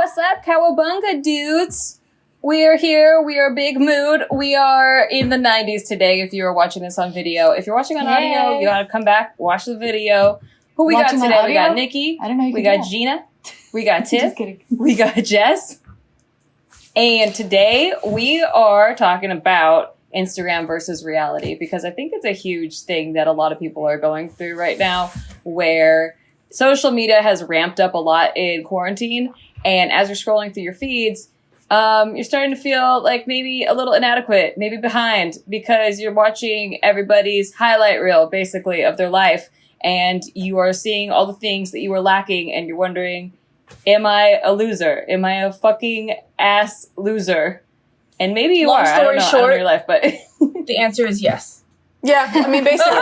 What's up, Cowabunga dudes? We are here. We are big mood. We are in the 90s today if you're watching this on video. If you're watching on audio, you gotta come back, watch the video. Who we got today? We got Nikki. I don't know. We got Gina. We got Tiff. We got Jess. And today we are talking about Instagram versus reality because I think it's a huge thing that a lot of people are going through right now where social media has ramped up a lot in quarantine. And as you're scrolling through your feeds, you're starting to feel like maybe a little inadequate, maybe behind because you're watching everybody's highlight reel basically of their life. And you are seeing all the things that you were lacking and you're wondering, am I a loser? Am I a fucking ass loser? And maybe you are. I don't know, short, I don't know your life, but the answer is yes. Yeah, I mean, basically.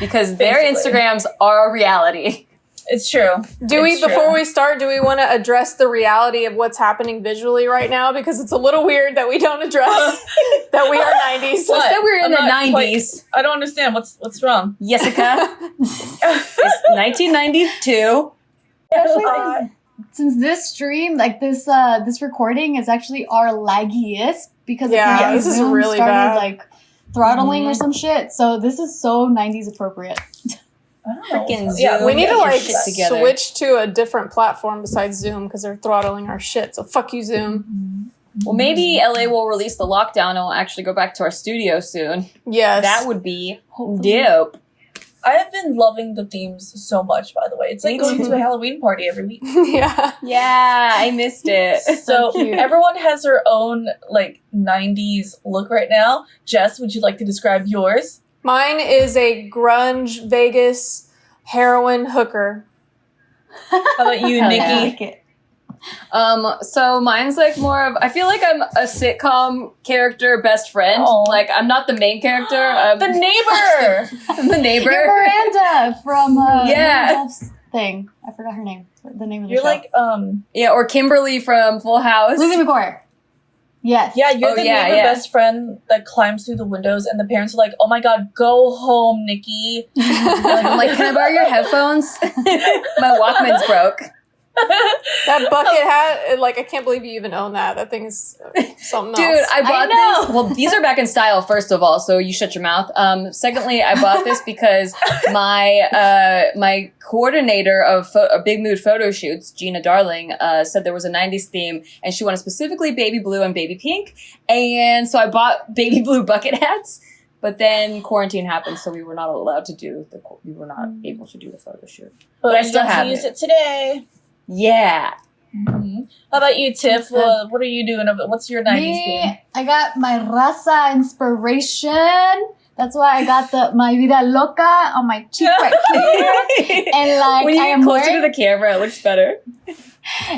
Because their Instagrams are reality. It's true. Before we start, do we want to address the reality of what's happening visually right now? Because it's a little weird that we don't address that we are 90s. Well, so we're in the 90s. I don't understand. What's wrong? Jessica. It's 1992. Since this stream, like this recording is actually our laggiest because this is Zoom really started bad. like throttling or some shit. So this is so 90s appropriate. Freaking Zoom. Yeah, we need to like together. switch to a different platform besides Zoom because they're throttling our shit. So fuck you, Zoom. Well, maybe LA will release the lockdown and we'll actually go back to our studio soon. Yes. That would be dope. I have been loving the themes so much, by the way. It's like going to a Halloween party every week. Yeah. Yeah, I missed it. So everyone has their own like 90s look right now. Jess, would you like to describe yours? Mine is a grunge Vegas heroin hooker. How about you, Nikki? I like it. So mine's like more of, I feel like I'm a sitcom character best friend. Aww. Like I'm not the main character. The neighbor! I'm the neighbor. You're Miranda from Yeah. thing. I forgot her name. The name of the You're show. like, Yeah, or Kimberly from Full House. Lizzie McGuire. Yes. yeah, you're the neighbor best friend that climbs through the windows and the parents are like, oh my god, go home, Nikki. I'm like, can I borrow your headphones? My Walkman's broke. That bucket hat, like, I can't believe you even own that. That thing is something Dude, else. I bought this. Well, these are back in style, first of all, so you shut your mouth. Secondly, I bought this because my coordinator of Big Mood photo shoots, Gina Darling, said there was a 90s theme, and she wanted specifically baby blue and baby pink. And so I bought baby blue bucket hats. But then quarantine happened, so we were not allowed to do we were not able to do the photo shoot. But I still have use it today. Yeah. Mm-hmm. How about you, Tiff? What are you doing? What's your 90s theme? I got my raza inspiration. That's why I got my vida loca on my cheek right here. And like, when you I get am closer wearing, to the camera, it looks better.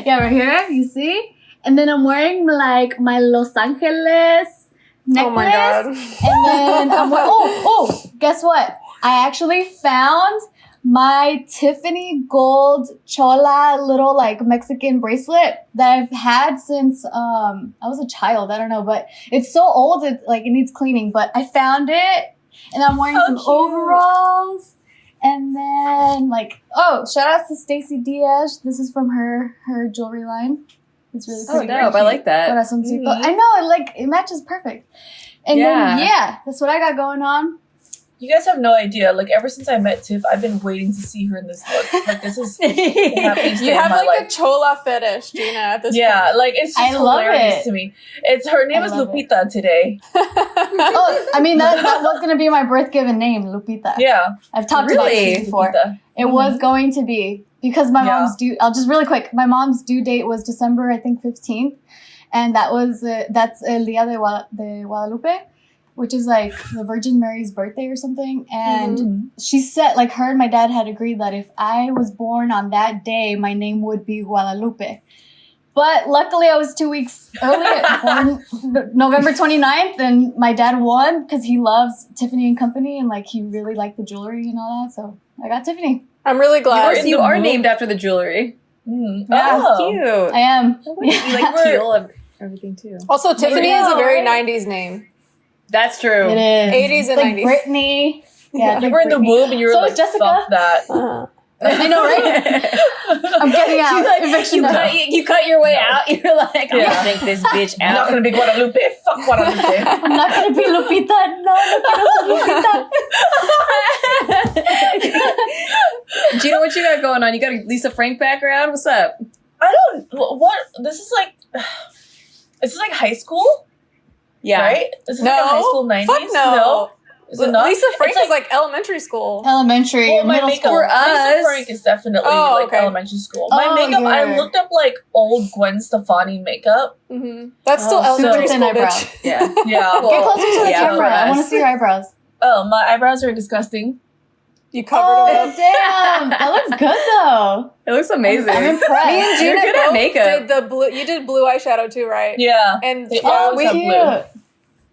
Yeah, right here, you see? And then I'm wearing like my Los Angeles necklace. Oh my god. And then I'm wearing, guess what? I actually found my Tiffany gold chola little like Mexican bracelet that I've had since I was a child. I don't know, but it's so old it needs cleaning. But I found it, and I'm wearing some overalls. And then shout out to Stacy Diaz. This is from her jewelry line. It's really pretty. Oh, dope! I like that. I know, it matches perfect. And then that's what I got going on. You guys have no idea. Like, ever since I met Tiff, I've been waiting to see her in this look. Like, this is the happiest day You have of my like life. a chola fetish, Gina, at this point. Yeah, like, it's just hilarious to me. Her name is Lupita today. Oh, I mean, that was going to be my birth given name, Lupita. Yeah. I've talked about this before. Lupita. It was going to be, because my mom's my mom's due date was December, I think, 15th. And that's El Día de Guadalupe, which is like the Virgin Mary's birthday or something. And she said, like, her and my dad had agreed that if I was born on that day, my name would be Guadalupe. But luckily I was 2 weeks early, born November 29th, and my dad won because he loves Tiffany and Company, and like he really liked the jewelry and all that. So I got Tiffany. I'm really glad. You are named after the jewelry. Mm. Yeah, that's cute. I am. You like teal and everything too. Also, Tiffany is a very 90s name. That's true. It is. 80s and like 90s. Brittany. Yeah, You were in the womb and you were So like, is Jessica. fuck that. I know, right? I'm getting out. Eviction notice. You cut your way out. You're like, I'm gonna think this bitch I'm not out. gonna be Guadalupe. Fuck Guadalupe. I'm not gonna be Lupita. No, Lupita. Gina, what you got going on? You got a Lisa Frank background? What's up? I don't. What? This is like high school, Yeah. right? This is No. like a high school 90s. Fuck no. Is it not? Lisa Frank It's is like elementary school. Elementary, well, my middle makeup school. For us- Lisa Frank is definitely Oh, okay. elementary school. My Oh, makeup, I yeah. looked up like old Gwen Stefani makeup. Mm-hmm. That's still Oh, elementary super school, thin eyebrow. bitch. Yeah. Yeah. Well, Get closer to the yeah, camera. for I want to us. see your eyebrows. Oh, my eyebrows are disgusting. You covered it Oh, up. damn. That looks good, though. It looks amazing. I'm impressed. Me and You're Gina good at both makeup. did the blue. You did blue eyeshadow too, right? Yeah. And Yeah, Oh, we have cute. blue.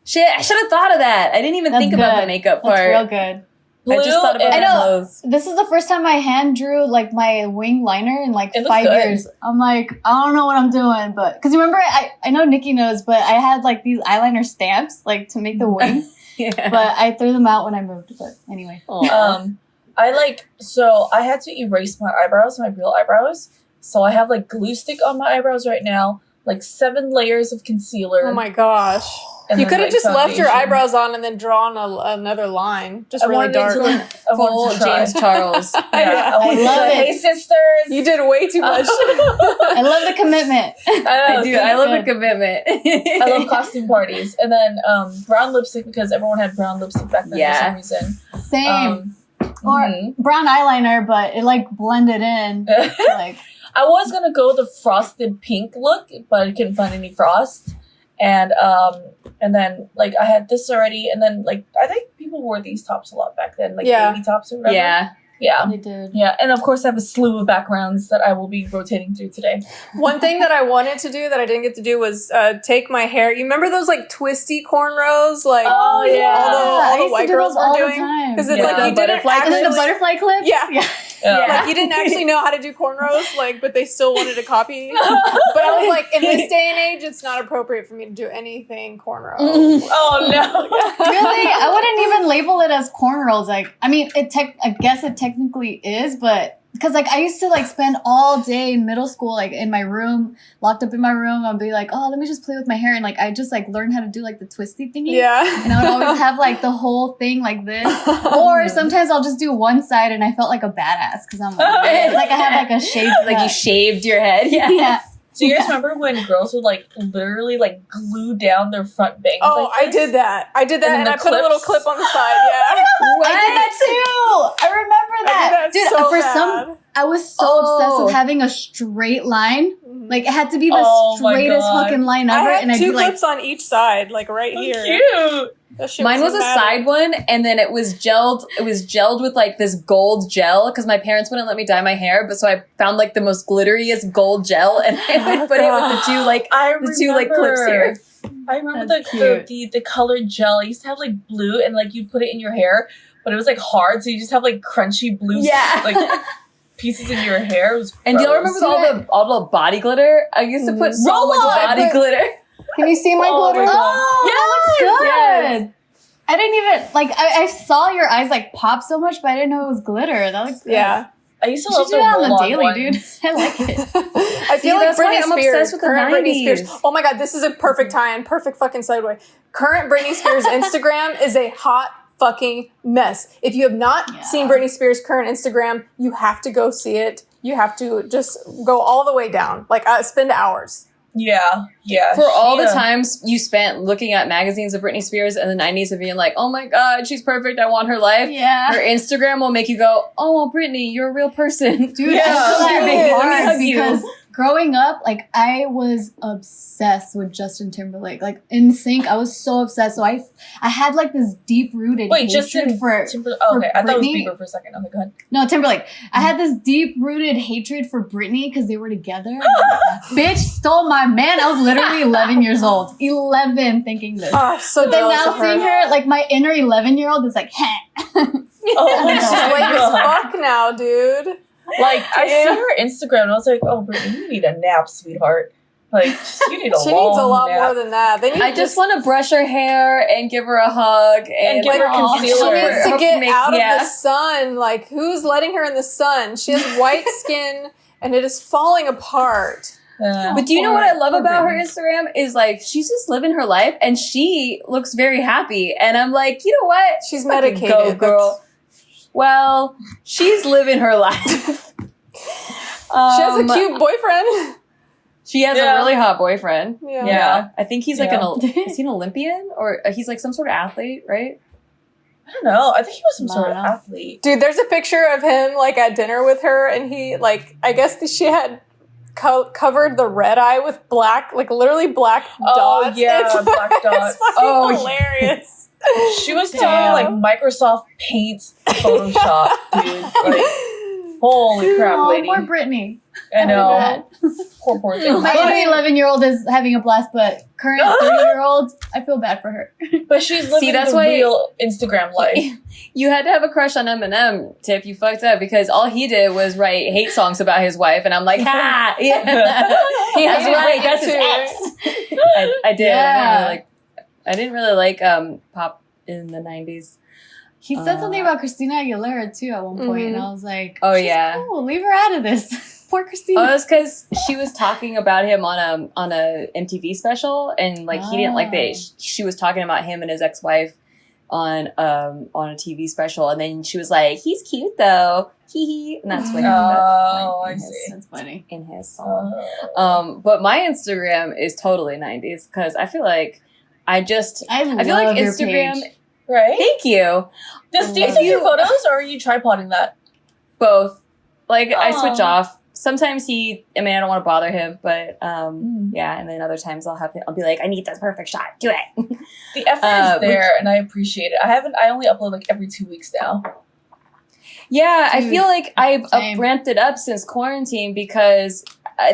Shit, I should have thought of that. I didn't even That's think about good. the makeup That's part. real good. Blue I just thought about and- the I know. clothes. This is the first time I hand drew like my wing liner in like It looks 5 good. years. I'm like, I don't know what I'm doing, but because remember, I know Nikki knows, but I had like these eyeliner stamps like to make the wings, Yeah. but I threw them out when I moved. But anyway, Aw. I had to erase my eyebrows, my real eyebrows. So I have like glue stick on my eyebrows right now, like 7 layers of concealer. oh my gosh. and You then, could have like, just left your foundation. eyebrows on and then drawn another line. Just I really wanted dark. to, I Full wanted to try. James Charles. Yeah, Yeah. I wanted love to, it. Hey sisters. You did way too much. I love the commitment. I do. I love good. a commitment. I love costume parties, and then brown lipstick because everyone had brown lipstick back then Yeah. for some reason. Same. Or mhm. brown eyeliner, but it like blended in. Like I was gonna go the frosted pink look, but I couldn't find any frost. And then like I had this already, and then like I think people wore these tops a lot back then, like Yeah. baby tops or whatever. Yeah. Yeah. they did. Yeah. And of course I have a slew of backgrounds that I will be rotating through today. One thing that I wanted to do that I didn't get to do was take my hair. You remember those like twisty cornrows? Like Oh, yeah. all I the used to white do girls those all were the doing. time. Because it's Yeah. like you The didn't butterfly And then the actually- butterfly clips. Yeah. Yeah. Like you didn't actually know how to do cornrows, like, but they still wanted to copy. But I was like, in this day and age, it's not appropriate for me to do anything cornrow. Oh no. Really? I wouldn't even label it as cornrows. Like, I mean, I guess it technically is, but because like I used to like spend all day in middle school, like in my room, locked up in my room. I'd be like, oh, let me just play with my hair, and like I just like learned how to do like the twisty thingy. Yeah. And I would always have like the whole thing like this, or sometimes I'll just do one side, and I felt like a badass because I'm like, it's like I have like a shaved, Like you head. shaved your head. Yeah. Yeah. Do you guys remember when girls would like literally like glue down their front bangs? Oh, like I this? did that. I did that, And and the I put a little clips. clip on the side. Yeah. I did that too. I remember I that, did that dude. so For bad. some, I was so Oh. obsessed with having a straight line. Mhm. Like it had to be the Oh my straightest God. fucking line I ever, had and I'd 2 be like, clips on each side, like right So here. cute. That shit Mine was a dramatic. side one, and then it was gelled. It was gelled with like this gold gel because my parents wouldn't let me dye my hair, but so I found like the most glitteriest gold gel, and I would put it with the two like I the two like clips here. I remember That's the colored gel. I used to have like blue, and like you put it in your hair, but it was like hard, so you just have like crunchy blue Yeah. like pieces in your hair. It was And do y'all gross. remember all the body glitter? I used to put so much Roll-on, body but- glitter. Can you see my Oh glitter? my God. oh, that looks good. Yes. I didn't even like. I saw your eyes like pop so much, but I didn't know it was glitter. That looks good. Yeah. I used to You love should do that on the roll-on daily, ones. dude. I like it. I See, feel like that's why Britney I'm Spears, obsessed with the current Britney 90s. Spears. Oh my god, this is a perfect tie-in, perfect fucking segue. Current Britney Spears Instagram is a hot fucking mess. If you have not Yeah. seen Britney Spears' current Instagram, you have to go see it. You have to just go all the way down. Like spend hours. Yeah, yeah. For all the She, times you spent looking at magazines of Britney Spears in the 90s and being like, oh my god, she's perfect, I want her life. Yeah. Her Instagram will make you go, oh, well, Britney, you're a real person. Dude, Yeah. I feel that Let me hard hug you. because growing up, like I was obsessed with Justin Timberlake. Like in sync, I was so obsessed. So I had like this deep rooted Wait, hatred Justin for okay, I thought it was Britney. Bieber for a second. Okay, go ahead. no Timberlake. I had this deep rooted hatred for Britney because they were together. Bitch stole my man. I was literally 11 years old. 11 thinking this. Oh, so But then jealous now of her. seeing her, like my inner 11-year-old is like, heh. Oh my She's lame as God. fuck now, dude. Like I see Yeah. her Instagram, and I was like, "Oh, Brittany, you need a nap, sweetheart." Like, you need a She needs a lot nap. more than that. They need I just want to brush her hair and give her a hug and give her like, concealer. She needs to get out of yeah. the sun. Like, who's letting her in the sun? She has white skin and it is falling apart. Yeah. But do you know what I love Poor about her Brittany. Instagram is like she's just living her life and she looks very happy and I'm like, you know what? She's Fucking medicated. Go, girl. Well, she's living her life. She has a cute boyfriend. She has Yeah. a really hot boyfriend. Yeah. Yeah. I think he's like Yeah. is he an Olympian or he's like some sort of athlete, right? I don't know. I think he was some sort of No. athlete. Dude, there's a picture of him like at dinner with her, and he like I guess she had covered the red eye with black, like literally black Oh, dots. yeah, It's black it's dots. fucking Oh, hilarious. She was doing Damn. like Microsoft Paint Photoshop, dude. Like, holy crap, Aw, lady. poor Brittany. I know. Bad. Poor thing. My inner 11-year-old is having a blast, but current 30-year-old, I feel bad for her. But she's living that's the why- real Instagram life. You had to have a crush on Eminem, Tiff. You fucked up because all he did was write hate songs about his wife, and I'm like, ha! Yeah. He That's hated right. it That's his too. ex. I did. Yeah. I didn't really like pop in the 90s. He said something about Christina Aguilera too at one point, and I was like, Oh, she's yeah. cool. Leave her out of this. Poor Christina. Oh, it was because she was talking about him on a MTV special, and like he didn't like that. She was talking about him and his ex-wife on a TV special, and then she was like, "He's cute though, hee hee," and that's when he put that Oh, line I in his- see. That's funny. in his song. Oh. But my Instagram is totally 90s because I feel like I feel like your Instagram. page. Right? Thank you. Does Steve take your photos, or are you tripoding that? Both. Like I Aw. switch off. Sometimes I don't want to bother him, but yeah, and then other times I'll be like, I need that perfect shot. Do it. The effort is there, and I appreciate it. I only upload like every 2 weeks now. Yeah, I Dude, feel like I've same. ramped it up since quarantine because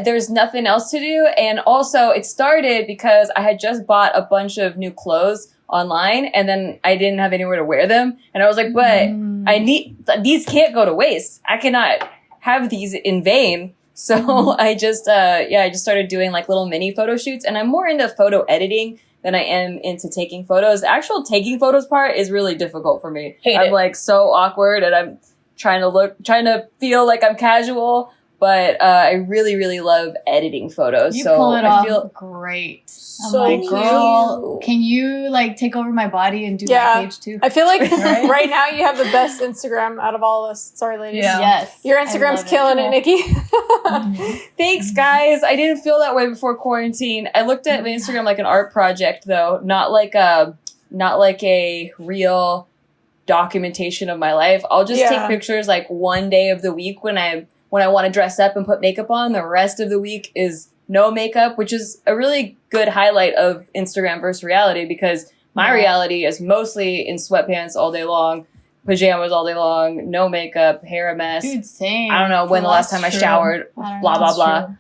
there's nothing else to do. And also it started because I had just bought a bunch of new clothes online and then I didn't have anywhere to wear them. And I was like, but these can't go to waste. I cannot have these in vain. So I just started doing like little mini photo shoots, and I'm more into photo editing than I am into taking photos. The actual taking photos part is really difficult for me. Hate I'm it. like so awkward, and I'm trying to feel like I'm casual, but I really, really love editing photos. You so pull it I off feel great. I'm So like, cute. girl, can you like take over my body and do Yeah. my page too? I feel like Right? right now you have the best Instagram out of all of us. Sorry, ladies. Yeah. Yes. Your I Instagram's love killing it, Nikki. thanks, guys. I didn't feel that way before quarantine. I looked at my Instagram like an art project, though, not like a real documentation of my life. I'll just Yeah. take pictures like one day of the week when I want to dress up and put makeup on. The rest of the week is no makeup, which is a really good highlight of Instagram versus reality because my Yeah. reality is mostly in sweatpants all day long, pajamas all day long, no makeup, hair a mess. Dude, same. I don't know when the last time I True. showered, I don't blah, know. blah, That's blah. true.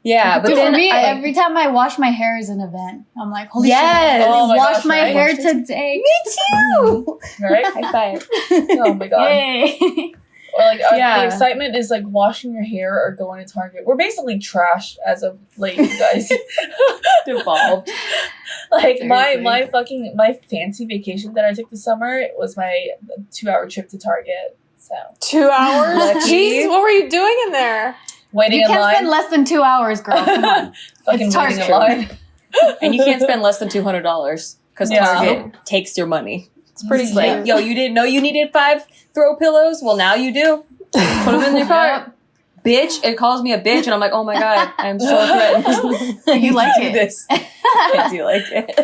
Yeah, but Dude, then for me, I, every time I wash my hair is an event. I'm like, holy Yes. shit, I Oh my washed gosh, my right? hair today. me too. Right? High five. Oh my god. Yay. Or like Yeah. the excitement is like washing your hair or going to Target. We're basically trash as of late, you guys. Devolved. Like Seriously. my fancy vacation that I took this summer was my 2-hour trip to Target. So 2 hours? Lucky. Jeez, what were you doing in there? waiting You in can't line, spend less than 2 hours, girl. Come on. fucking It's waiting in Target. line. And you can't spend less than $200 because Yeah. Target takes your money. It's pretty Mhm. like, yo, you didn't know you needed 5 throw pillows? Well, now you do. Put them in your cart. Bitch, it calls me a bitch, and I'm like, oh my god, I'm so threatened. You like do it. this. I do like it.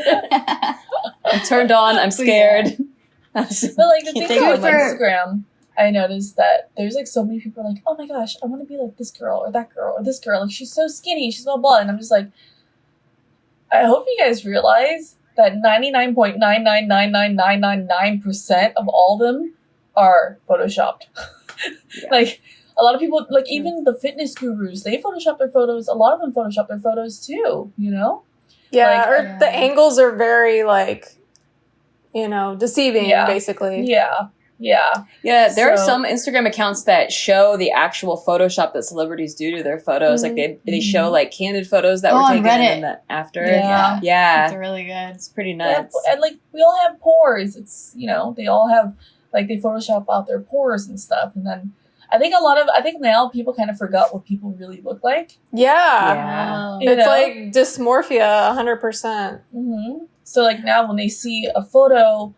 I'm turned on. I'm scared. But like the thing Thank about you like, for- Instagram, I noticed that there's like so many people like, oh my gosh, I want to be like this girl or that girl or this girl. Like she's so skinny, she's blah blah. And I'm just like, I hope you guys realize that 99.9999999% of all of them are photoshopped. Yeah. Like a lot of people, like even the fitness gurus, they Photoshop their photos. A lot of them Photoshop their photos too. You know? Yeah, Like- or the Yeah. angles are very like, deceiving, Yeah. basically. Yeah. Yeah. Yeah, there are some Instagram accounts that show the actual Photoshop that celebrities do to their photos. Like they show like candid photos that were taken and then after. Yeah. Yeah. It's really good. It's pretty nuts. And like we all have pores. It's, they all have like they Photoshop out their pores and stuff. And then I think now people kind of forgot what people really look like. Yeah. It's like dysmorphia 100%. Mm-hmm. So like now when they see a photo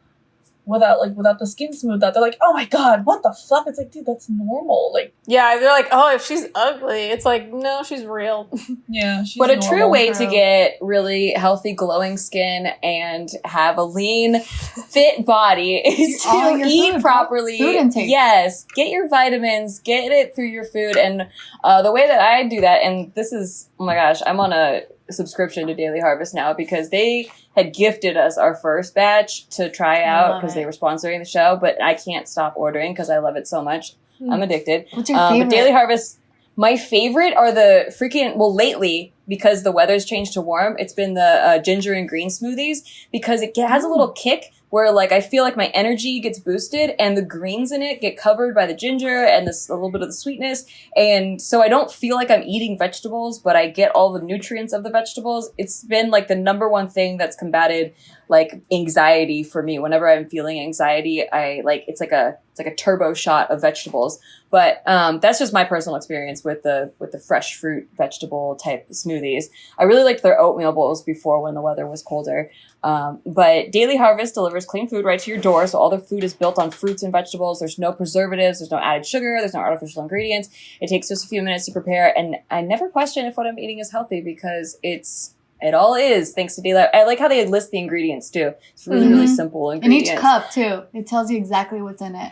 without the skin smoothed out, they're like, oh my god, what the fuck? It's like, dude, that's normal. Like, yeah, they're like, oh, if she's ugly, it's like, no, she's real. Yeah, she's but a true way to get really healthy, glowing skin and have a lean, fit body is to eat properly. Food intake. Yes, get your vitamins, get it through your food, and the way that I do that, and this is, oh my gosh, I'm on a subscription to Daily Harvest now because they had gifted us our first batch to try out because they were sponsoring the show, but I can't stop ordering because I love it so much. I'm addicted. What's your favorite? But Daily Harvest, my favorite are the freaking, lately, because the weather's changed to warm, it's been the ginger and green smoothies because it has a little kick where like I feel like my energy gets boosted and the greens in it get covered by the ginger and a little bit of the sweetness. And so I don't feel like I'm eating vegetables, but I get all the nutrients of the vegetables. It's been like the number one thing that's combated like anxiety for me. Whenever I'm feeling anxiety, it's like a turbo shot of vegetables. But that's just my personal experience with the fresh fruit vegetable type smoothies. I really liked their oatmeal bowls before when the weather was colder. But Daily Harvest delivers clean food right to your door. So all their food is built on fruits and vegetables. There's no preservatives. There's no added sugar. There's no artificial ingredients. It takes just a few minutes to prepare. And I never question if what I'm eating is healthy because it all is thanks to Daily. I like how they list the ingredients too. It's really, really simple ingredients. In each cup too. It tells you exactly what's in it.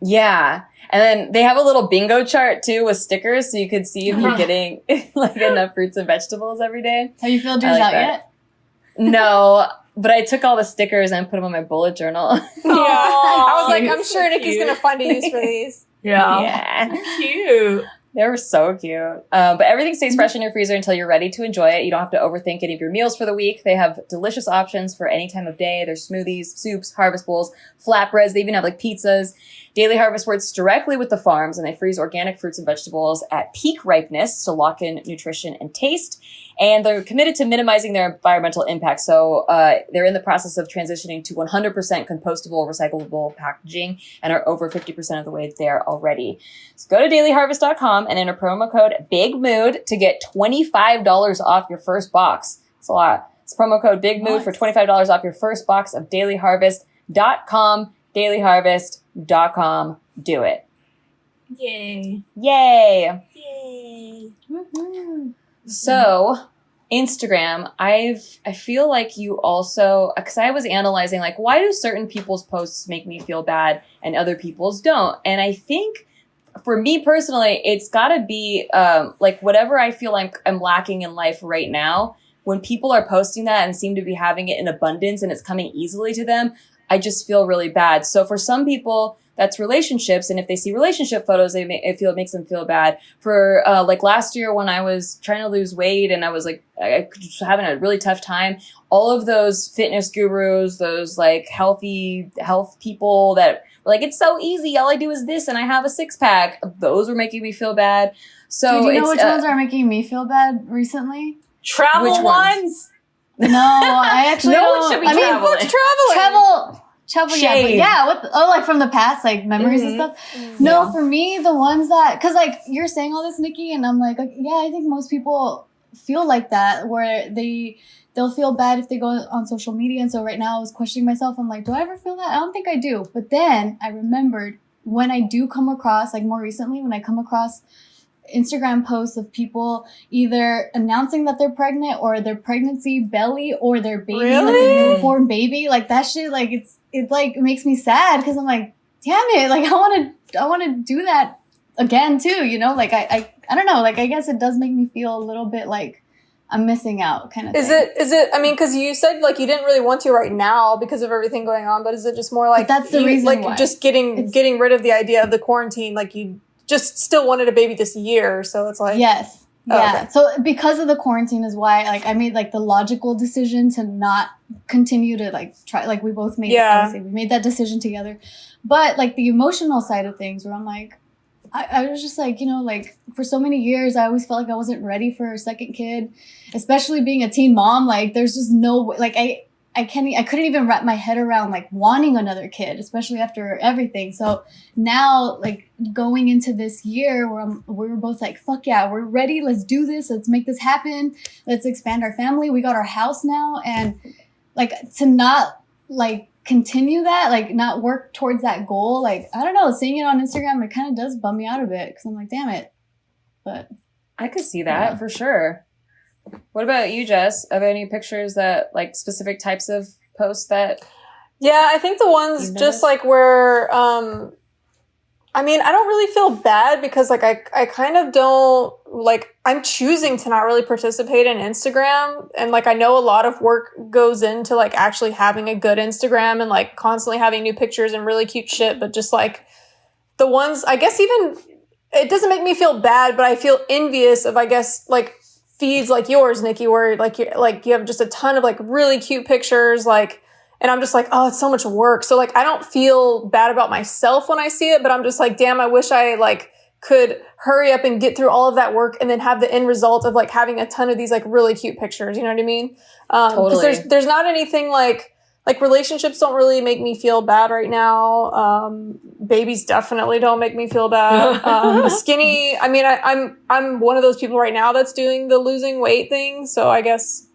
Yeah. And then they have a little bingo chart too with stickers so you can see if you're getting like enough fruits and vegetables every day. Have you filled yours out yet? No, but I took all the stickers and put them on my bullet journal. Yeah. I was like, I'm sure Nikki's going to find a use for these. Yeah. Cute. They were so cute. But everything stays fresh in your freezer until you're ready to enjoy it. You don't have to overthink any of your meals for the week. They have delicious options for any time of day. There's smoothies, soups, harvest bowls, flatbreads. They even have like pizzas. Daily Harvest works directly with the farms and they freeze organic fruits and vegetables at peak ripeness to lock in nutrition and taste. And they're committed to minimizing their environmental impact. So they're in the process of transitioning to 100% compostable, recyclable packaging and are over 50% of the way there already. So go to dailyharvest.com and enter promo code BIGMOOD to get $25 off your first box. That's a lot. It's promo code BIGMOOD for $25 off your first box of dailyharvest.com. dailyharvest.com. Do it. Yay. Yay. Yay. Woohoo. So, Instagram, I feel like you also, because I was analyzing, like, why do certain people's posts make me feel bad and other people's don't? And I think, for me personally, it's got to be, like, whatever I feel like I'm lacking in life right now, when people are posting that and seem to be having it in abundance and it's coming easily to them, I just feel really bad. So, for some people, that's relationships. And if they see relationship photos, it makes them feel bad. For, like last year when I was trying to lose weight and I was like, I was having a really tough time, all of those fitness gurus, those like health people that were like, it's so easy. All I do is this and I have a 6-pack. Those were making me feel bad. So do you know which ones are making me feel bad recently? Travel ones? No, I actually no don't. one should be traveling. Travel, yeah, but yeah, like from the past, like memories and stuff. No, for me, the ones that, cause like you're saying all this, Nikki, and I'm like, yeah, I think most people feel like that, where they'll feel bad if they go on social media. And so right now I was questioning myself. I'm like, do I ever feel that? I don't think I do. But then I remembered when I do come across, like more recently, when I come across Instagram posts of people either announcing that they're pregnant or their pregnancy belly or their baby, like a newborn baby, like that shit, like it like makes me sad because I'm like, damn it, like I want to do that again too, you know, like I don't know, like I guess it does make me feel a little bit like I'm missing out kind of Is thing. it, I mean, because you said like you didn't really want to right now because of everything going on, but is it just more like but that's the reason like why. Just getting rid of the idea of the quarantine, like you just still wanted a baby this year, so it's like yes, Yeah. Okay. So because of the quarantine is why like I made like the logical decision to not continue to like try, like we both made obviously, we made that decision together. But like the emotional side of things where I'm like, I was just like, you know, like for so many years, I always felt like I wasn't ready for a second kid, especially being a teen mom. Like there's just no, like I couldn't even wrap my head around like wanting another kid, especially after everything. So now like going into this year where we're both like, fuck yeah, we're ready. Let's do this. Let's make this happen. Let's expand our family. We got our house now. And like to not like continue that, like not work towards that goal. Like, I don't know, seeing it on Instagram, it kind of does bum me out a bit because I'm like, damn it. But I could see that for sure. What about you, Jess? Are there any pictures that, like, specific types of posts that... Yeah, I think the ones just, like, where, I mean, I don't really feel bad because, like, I kind of don't, like, I'm choosing to not really participate in Instagram. And, like, I know a lot of work goes into, like, actually having a good Instagram and, like, constantly having new pictures and really cute shit. But just, like, the ones, I guess even, it doesn't make me feel bad, but I feel envious of, I guess, like, feeds like yours, Nikki, where like you have just a ton of like really cute pictures, like, and I'm just like, oh, it's so much work. So like I don't feel bad about myself when I see it, but I'm just like, damn, I wish I like could hurry up and get through all of that work and then have the end result of like having a ton of these like really cute pictures. You know what I mean? Totally. There's not anything like relationships don't really make me feel bad right now. Babies definitely don't make me feel bad. Skinny. I mean, I'm one of those people right now that's doing the losing weight thing. So I guess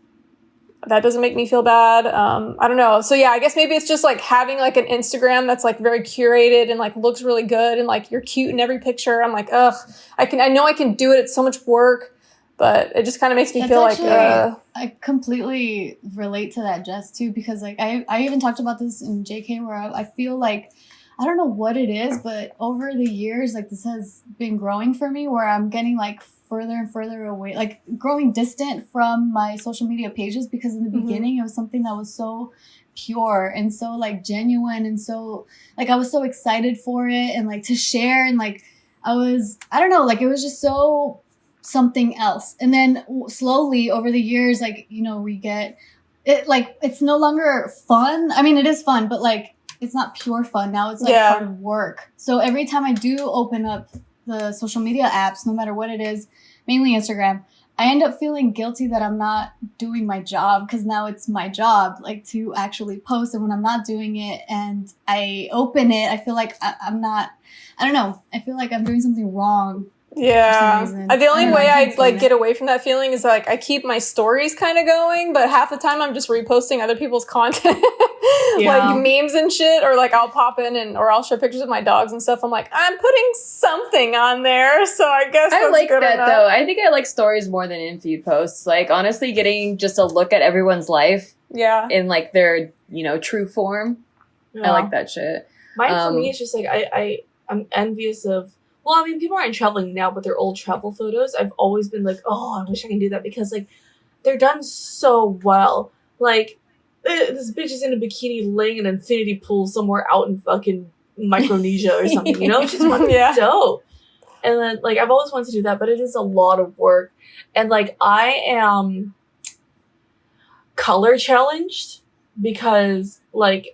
that doesn't make me feel bad. I don't know. So yeah, I guess maybe it's just like having like an Instagram that's like very curated and like looks really good and like you're cute in every picture. I'm like, ugh, I know I can do it. It's so much work. But it just kind of makes me feel actually, like... I completely relate to that, Jess, too, because like I even talked about this in JK where I feel like, I don't know what it is, but over the years, like this has been growing for me where I'm getting like further and further away, like growing distant from my social media pages because in the beginning it was something that was so pure and so like genuine and so like I was so excited for it and like to share and like I don't know, like it was just so... something else. And then slowly over the years, like, you know, we get it, like, it's no longer fun. I mean, it is fun, but like, it's not pure fun. Now it's like hard work. So every time I do open up the social media apps, no matter what it is, mainly Instagram, I end up feeling guilty that I'm not doing my job because now it's my job, like to actually post. And when I'm not doing it and I open it, I feel like I'm not, I don't know. I feel like I'm doing something wrong. Yeah. The only way I like get away from that feeling is like I keep my stories kind of going, but half the time I'm just reposting other people's content, like memes and shit, or like I'll pop in or I'll show pictures of my dogs and stuff. I'm like, I'm putting something on there, so I guess I that's like good that enough. though. I think I like stories more than in feed posts. Like honestly, getting just a look at everyone's life, in like their true form. I like that shit. Mine for me is just like I'm envious of. Well, I mean, people aren't traveling now, but they're old travel photos. I've always been like, oh, I wish I can do that because, like, they're done so well. Like, this bitch is in a bikini laying in an infinity pool somewhere out in fucking Micronesia or something, you know? It's just fucking dope. And then, like, I've always wanted to do that, but it is a lot of work. And, like, I am color challenged because, like,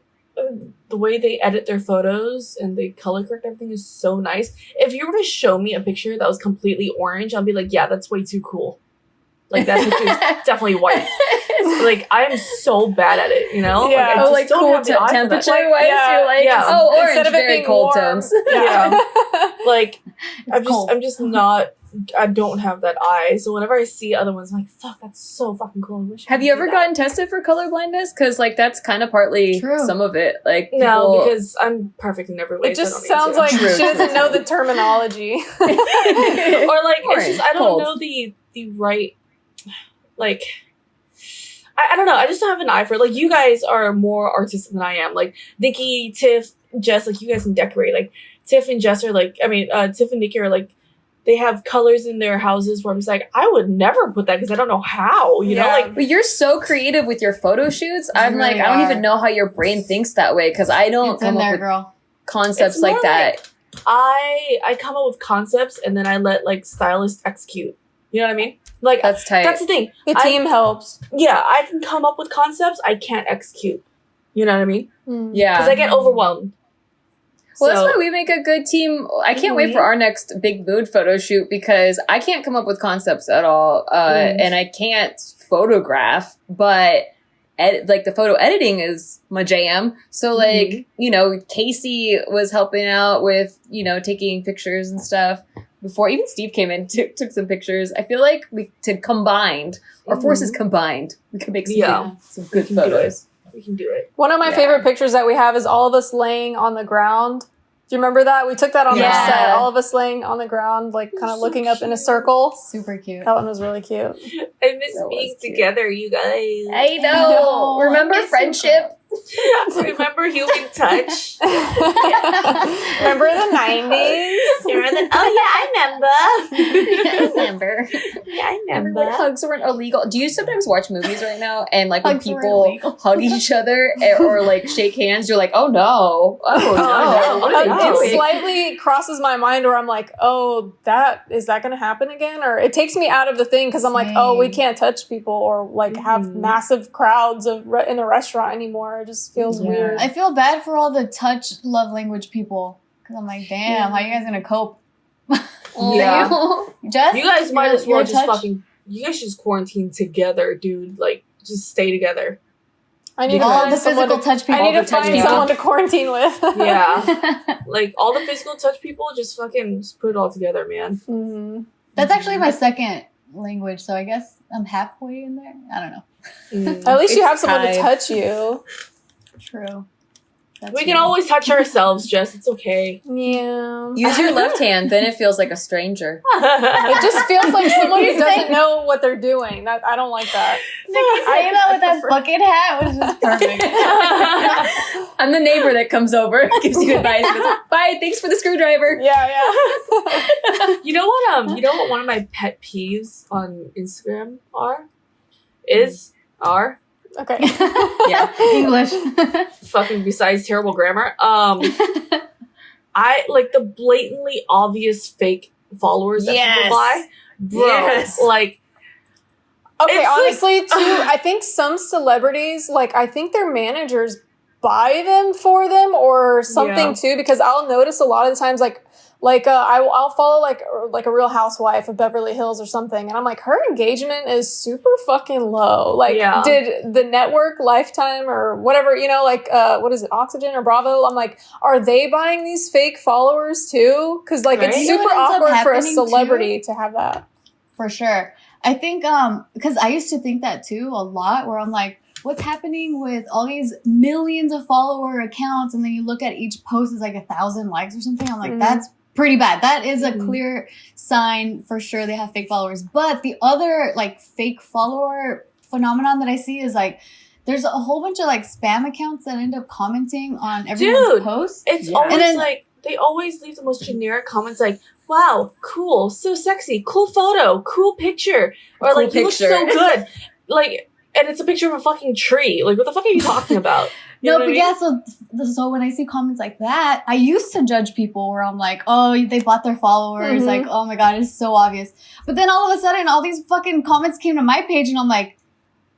the way they edit their photos and they color correct everything is so nice. If you were to show me a picture that was completely orange, I'll be like, yeah, that's way too cool. Like that picture is definitely white. Like I am so bad at it, you know? Yeah. Like cool temperature wise, you're like, oh, orange, instead of very cold warm. tones. Yeah. Like cold. I'm just not. I don't have that eye, so whenever I see other ones, I'm like, "Fuck, that's so fucking cool." I wish I Have could you do ever that. gotten tested for colorblindness? Because like that's kind of partly some of it. Like No, people... because I'm perfect in every way. It just so sounds like True. she doesn't know the terminology. or like Orange, it's just I don't cold. know the right like. I don't know. I just don't have an eye for it. Like you guys are more artistic than I am. Like Nikki, Tiff, Jess, like you guys can decorate. Like Tiff and Jess are like, I mean, Tiff and Nikki are like. They have colors in their houses where I'm just like, I would never put that because I don't know how, you know? Like, but you're so creative with your photo shoots. I'm really like, I don't even know how your brain thinks that way because I don't come up with concepts like that. I come up with concepts and then I let like stylists execute. You know what I mean? Like, That's tight. that's the thing. The team helps. Yeah, I can come up with concepts. I can't execute. You know what I mean? Yeah. Because I get overwhelmed. Well, that's why we make a good team. I can't wait for our next big mood photo shoot because I can't come up with concepts at all, and I can't photograph. But like the photo editing is my jam. So like you know, Casey was helping out with taking pictures and stuff before even Steve came in took some pictures. I feel like our forces combined, we could make some good photos. We can do it. One of my favorite pictures that we have is all of us laying on the ground. Do you remember that? We took that on the set. All of us laying on the ground, like kind of looking up in a circle. Super cute. That one was really cute. I miss being together, you guys. I know. Remember friendship? Remember human touch? Remember the 90s? I Remember. Yeah, I Remember remember. when hugs weren't illegal? Do you sometimes watch movies right now and like when Hugs weren't people illegal. hug each other or like shake hands, you're like, oh no, what are they no. doing? It slightly crosses my mind where I'm like, oh, is that going to happen again? Or it takes me out of the thing because I'm like, oh, we can't touch people or like have massive crowds in the restaurant anymore. It just feels weird. I feel bad for all the touch love language people because I'm like, damn, how you guys gonna cope? Yeah. Jess, You guys might as well your just touch? you guys should just quarantine together, dude. Like, just stay together. I need to all find the someone physical touch people. I need to the touch find people. someone to quarantine with. Yeah. Like, all the physical touch people, just fucking just put it all together, man. Mhm. That's actually my second language, so I guess I'm halfway in there. I don't know. At least you It's have someone to tied. touch you. True. That's We can true. always touch ourselves, Jess. It's okay. Yeah. Use your left hand, then it feels like a stranger. It just feels like someone who doesn't know what they're doing. I don't like that. saying that with that bucket hat was just perfect. I'm the neighbor that comes over, gives you advice, goes, bye, thanks for the screwdriver. Yeah. You know what one of my pet peeves on Instagram are? Okay. Yeah. English. Fucking besides terrible grammar. I like the blatantly obvious fake followers that Yes. people buy. Bro, Yes. like Okay, It's honestly, too, I think some celebrities, like, I think their managers buy them for them or something, Yeah. too, because I'll notice a lot of the times, I'll follow, like a Real Housewife of Beverly Hills or something, and I'm like, her engagement is super fucking low. Like, Yeah. did the network, Lifetime, or whatever, what is it, Oxygen or Bravo? I'm like, are they buying these fake followers, too? Because, like, Right? it's You know super what ends up awkward for a happening, celebrity to have that. For sure. I think, because I used to think that too a lot, where I'm like, what's happening with all these millions of follower accounts? And then you look at each post is like 1,000 likes or something. I'm like, that's pretty bad. That is a clear sign for sure they have fake followers. But the other like fake follower phenomenon that I see is like, there's a whole bunch of like spam accounts that end up commenting on everyone's posts. it's Yeah. always And then- like they always leave the most generic comments like, wow, cool, so sexy, cool photo, cool picture. Or Cool like, you look picture. so good. Like, and it's a picture of a fucking tree. Like, what the fuck are you talking about? You No, know what but I mean? yeah, so when I see comments like that, I used to judge people where I'm like, oh, they bought their followers. Like, oh my God, it's so obvious. But then all of a sudden, all these fucking comments came to my page and I'm like,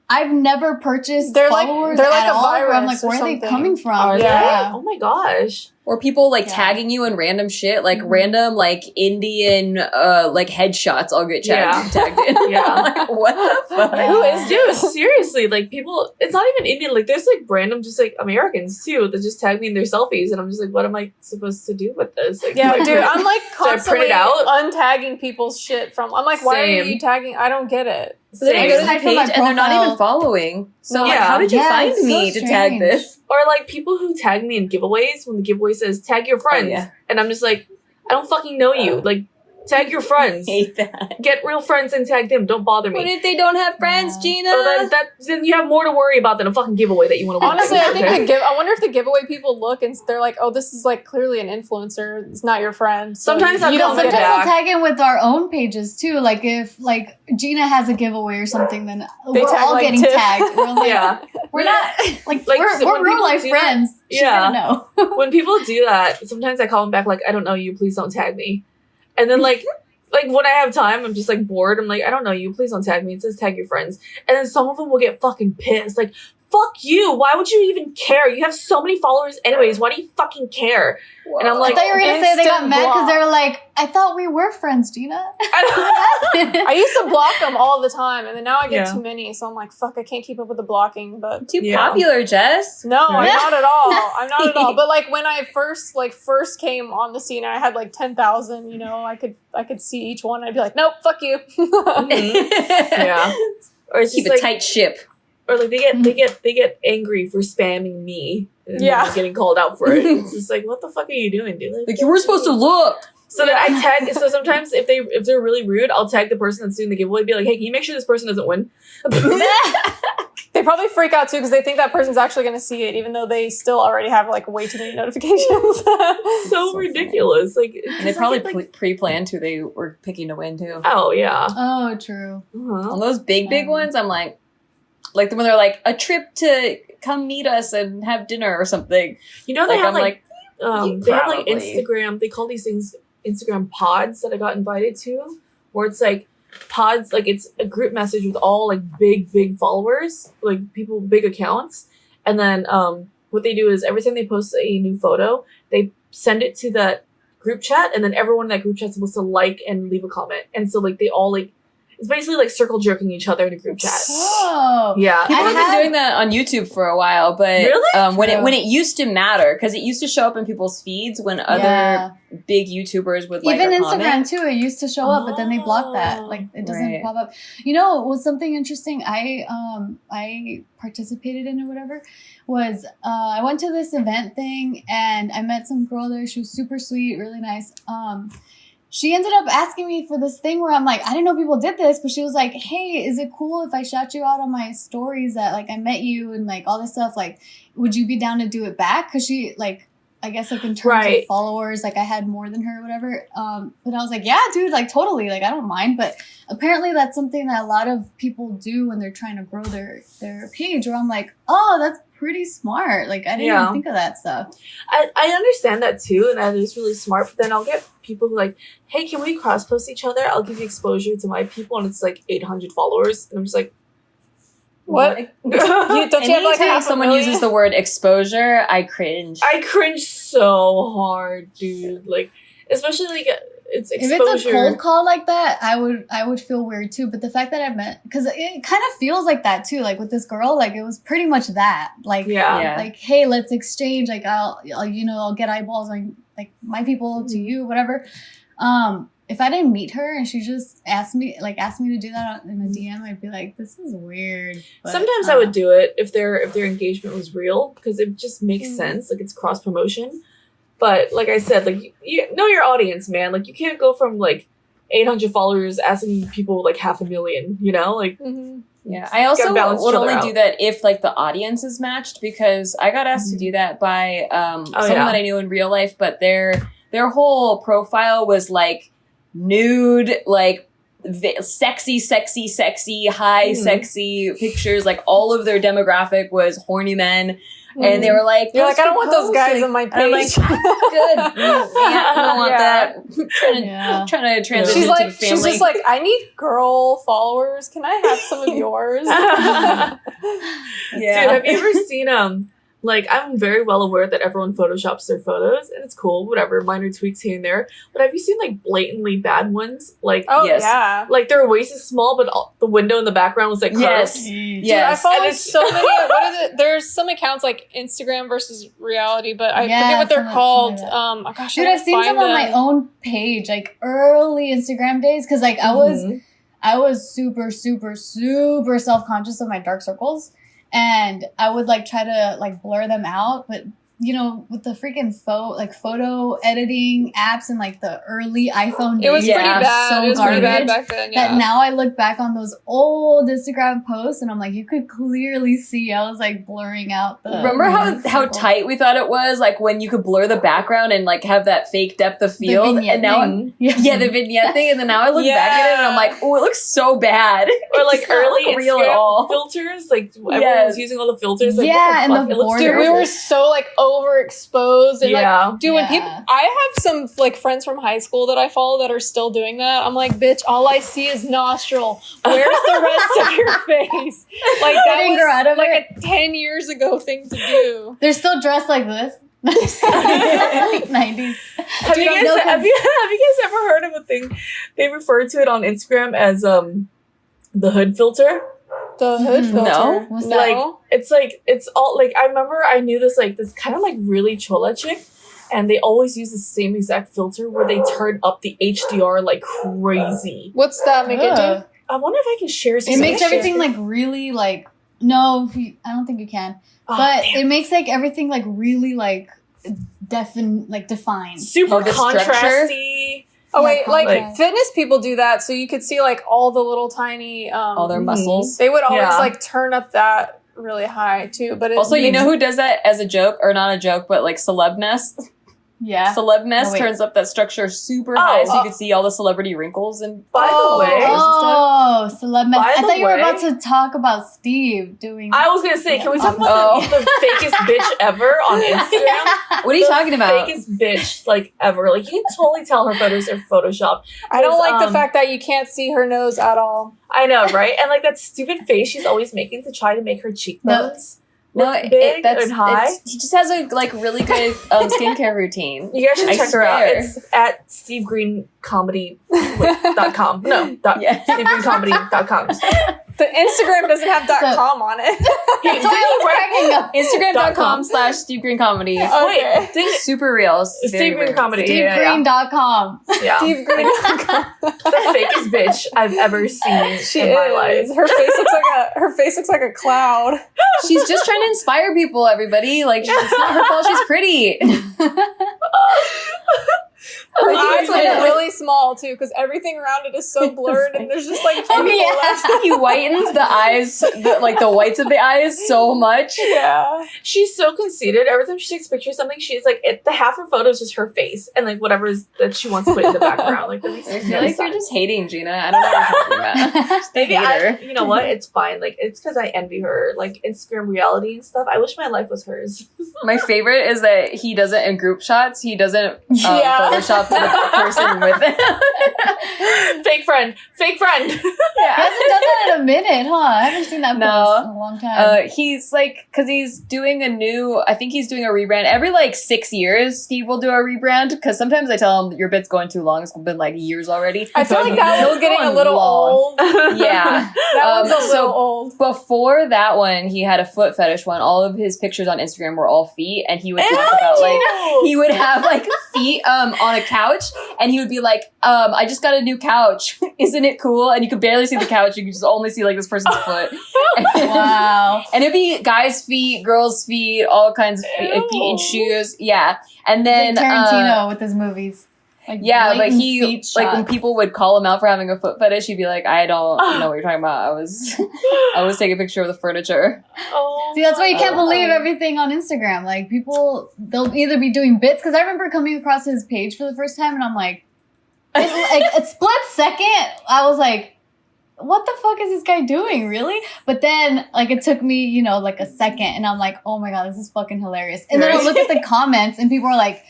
I've never purchased They're like- followers they're like at a all. Where I'm virus like, where or are they something. coming from? Are Yeah. they? Oh my gosh. Or people like Yeah. tagging you in random shit, like random like Indian like headshots all get Yeah. tagged in. Yeah. Like, what the fuck? Yeah. Who is dude? Seriously, like people. It's not even Indian. Like there's like random, just like Americans too that just tag me in their selfies, and I'm just like, what am I supposed to do with this? Like, Yeah, do I dude, print- I'm like I print constantly it out? untagging people's shit from. I'm like, why are Same. you tagging? I don't get it. So then I go to Same. the Aside from my page and they're not profile. even following. So like, Yeah. how did you Yeah, find it's so me to tag strange. this? Or like people who tag me in giveaways when the giveaway says tag your friends, yeah. and I'm just like, I don't fucking know you. Like, tag your friends. Hate that. Get real friends and tag them. Don't bother What me. if they don't have friends, Yeah. Gina? Or then you have more to worry about than a fucking giveaway that you want to win. Honestly, I think Okay? I wonder if the giveaway people look and they're like, oh, this is like clearly an influencer. It's not your friend. So Sometimes I'll you don't comment get Sometimes it. back. we'll tag in with our own pages too. Like if like Gina has a giveaway or something, then They we're tag, all like, getting Tiff. tagged. We're like, Yeah. we're not like, Like, so we're when real people life do that- friends. She's Yeah. gonna know. When people do that, sometimes I call them back like, I don't know you, please don't tag me. And then like like when I have time, I'm just like bored. I'm like, I don't know you. Please don't tag me. It says tag your friends. And then some of them will get fucking pissed. Like, fuck you. Why would you even care? You have so many followers anyways. Why do you fucking care? Whoa. And I'm like, I thought you were going to say they got instant mad because block. they were like, I thought we were friends, Gina. I used to block them all the time, and then now I get Yeah. too many, so I'm like, fuck, I can't keep up with the blocking. But Too Yeah. popular, Jess. no, I'm Yeah. not at all. I'm not at all. But like when I first came on the scene, I had like 10,000. You know, I could see each one. I'd be like, nope, fuck you. yeah. Or it's Keep just a like, tight ship. or like they get angry for spamming me. And Yeah. then getting called out for it. It's just like, what the fuck are you doing, dude? Like, you were supposed to look. So then I tag. So sometimes if they're really rude, I'll tag the person that's doing the giveaway. Be like, hey, can you make sure this person doesn't win? They probably freak out too because they think that person's actually going to see it, even though they still already have like way too many notifications. So ridiculous. Like, And they probably pre-planned who they were picking to win, too. oh yeah. Oh, true. Uh-huh. On those big ones, I'm like when they're like, a trip to come meet us and have dinner or something. You know they Like, have I'm like you they have like probably- Instagram. They call these things Instagram pods that I got invited to, where it's like pods, like it's a group message with all like big followers, like people big accounts, and then what they do is every time they post a new photo, they send it to that group chat, and then everyone in that group chat is supposed to like and leave a comment, and so like they all like it's basically like circle jerking each other in a group chat. Oh. Yeah. People I have been have- doing that on YouTube for a while, but Really? when True. it used to matter, because it used to show up in people's feeds when other Yeah. big YouTubers would like Even or Instagram comment. too, it used to show up, but then they blocked that. Oh, Like it doesn't right. pop up. You know, what was something interesting I participated in or whatever was I went to this event thing and I met some girl there. She was super sweet, really nice. She ended up asking me for this thing where I'm like, I didn't know people did this, but she was like, hey, is it cool if I shout you out on my stories that like I met you and like all this stuff? Like, would you be down to do it back? Because she like, I guess like in terms Right. of followers, like I had more than her or whatever. But I was like, yeah, dude, like totally, like I don't mind. But apparently that's something that a lot of people do when they're trying to grow their page. Where I'm like, oh, that's pretty smart. Like I didn't Yeah. even think of that stuff. I understand that too, and that is really smart. But then I'll get people who like, hey, can we cross post each other? I'll give you exposure to my people, and it's like 800 followers, and I'm just like, What? what? Don't you have like Anytime half someone uses the word exposure, I cringe. I cringe so hard, dude. Like, especially like it's If exposure. it's a cold call like that, I would feel weird too. But the fact that I met, because it kind of feels like that too. Like with this girl, like it was pretty much that. Like, Yeah. Yeah. like hey, let's exchange. Like I'll I'll get eyeballs on like my people to you, whatever. If I didn't meet her and she just asked me to do that in a DM, I'd be like, this is weird. But, Sometimes I would do it if their engagement was real, because it just makes sense. Like it's cross promotion. But like I said, like you know your audience, man. Like you can't go from like 800 followers asking people like 500,000. You know, like Mm-hmm. Yeah, I also gotta balance each would other only out. do that if like the audience is matched, because I got asked to do that by someone yeah. that I knew in real life, but their whole profile was like nude, like sexy, high sexy pictures. Like all of their demographic was horny men, and they were like, You're like, I don't want those post, guys like- on my and I'm like, page. good, yeah, I don't want Yeah. that. Yeah. Trying to transition She's to like, the family. she's just like, I need girl followers. Can I have some of yours? Yeah. Dude, have you ever seen like I'm very well aware that everyone photoshops their photos and it's cool, whatever, minor tweaks here and there. But have you seen like blatantly bad ones? Like Oh Yes. yeah. like their waist is small, but the window in the background was like Yes. curved. Dude, I Yes. follow And it's- so many. What is it? There's some accounts like Instagram versus reality, but I Yeah, forget what they're something called. like Gosh, Dude, I I've seen some on my own page, like early Instagram days, because like I was super self-conscious of my dark circles, and I would like try to like blur them out, but you know, with the freaking photo editing apps and like the early iPhone days, It was pretty Yeah, bad. so It was pretty bad garbage back then. Yeah. that now I look back on those old Instagram posts and I'm like, you could clearly see I was like blurring out the. Remember how circle. tight we thought it was? Like when you could blur the background and like have that fake depth of The field. vignette And now thing. Yeah. yeah, the vignette thing, and then now I look back at it and I'm like, oh, it looks so bad. Or like It's not early real Instagram at all. filters, like everyone Yes. was using all the filters. Like, Yeah, what and the fuck? the It looks border. Dude, we terrible. were so like overexposed and like, dude, when Yeah. people, I have some like friends from high school that I follow that are still doing that. I'm like, bitch, all I see is nostril. Where's the rest of your face? Like that Getting her out was of like a 10 years ago thing to do. They're still dressed like this. Like 90s. Have you guys ever heard of a thing? They refer to it on Instagram as the hood filter. The hood Mhm. filter. No. What's No. Like it's all like, I remember I knew this kind of like really chola chick, and they always use the same exact filter where they turn up the HDR like crazy. What's that make it do? I wonder if I can share some. It makes everything like really like no, I don't think you can. But it makes like everything like really like defined. super the structure? contrasty. Oh wait, like Like- fitness people do that, so you could see like all the little tiny All their muscles. They would always Yeah. like turn up that really high too, but it Also, you makes- know who does that as a joke, or not a joke, but like Celebness? Yeah. Celebness Oh, wait. turns up that structure super high so you can see all the celebrity wrinkles and By Oh. the way, Oh, celeb mess. By I the thought you were way- about to talk about Steve doing. I was gonna say, can we talk Oh. about the fakest bitch ever on Instagram? what are you The talking about? Fakest bitch like ever. Like you can totally tell her photos are photoshopped. I don't like the um, fact that you can't see her nose at all. I know, right? And like that stupid face she's always making to try to make her cheekbones No, look big and high. he just has a like really good skincare routine. You guys should I check her out. swear. It's at stevegreencomedy.com. No, Yeah. stevegreencomedy.com. The Instagram doesn't have .com on it. That's why I was cracking up. Instagram.com/SteveGreenComedy. Okay. Wait, didn't Super real. Steve Green Comedy. SteveGreen.com. Yeah. Steve Green. The fakest bitch I've ever seen She in my life. is. Her face looks like a cloud. She's just trying to inspire people, everybody. Like, it's not her fault she's pretty. Her I think eyes it's look like- really small too, because everything around it is so blurred, and there's just like Oh, people yeah. left. He whitens the eyes, the whites of the eyes so much. Yeah. She's so conceited. Every time she takes pictures of something, she's like, the half her photo is just her face and like whatever is that she wants to put in the background. Like, that makes I no feel like sense. you're just hating Gina. I don't know what you're talking about. Maybe hater. you know what? It's fine. Like, it's because I envy her. Like, Instagram reality and stuff. I wish my life was hers. My favorite is that he doesn't in group shots. He doesn't Yeah. Photoshop the person with it. Fake friend. He hasn't done that in a minute, huh? I haven't seen that No. post in a long time. He's like, because he's doing I think he's doing a rebrand. Every like 6 years, Steve will do a rebrand. Because sometimes I tell him, your bit's going too long. It's been like years already. I feel But like that he'll one's getting go a on little long. old. Yeah. That one's a so- little old. Before that one, he had a foot fetish one. All of his pictures on Instagram were all feet. And he would talk about like, he would have like feet on a couch, and he would be like, I just got a new couch. Isn't it cool? And you could barely see the couch. You could just only see like this person's foot. Wow. And it'd be guys' feet, girls' feet, all kinds of feet and shoes. Yeah. And then Like Tarantino with his movies. Like yeah, but blatant he feet like when shots. people would call him out for having a foot fetish, he'd be like, I don't know what you're talking about. I was taking a picture of the furniture. Oh, See, that's why you can't Oh. believe everything on Instagram. Like people, they'll either be doing bits. Because I remember coming across his page for the first time, and I'm like, a split second, I was like, what the fuck is this guy doing, really? But then, like, it took me, you know, like a second, and I'm like, oh my god, this is fucking hilarious. And then I look at the comments, and people are like,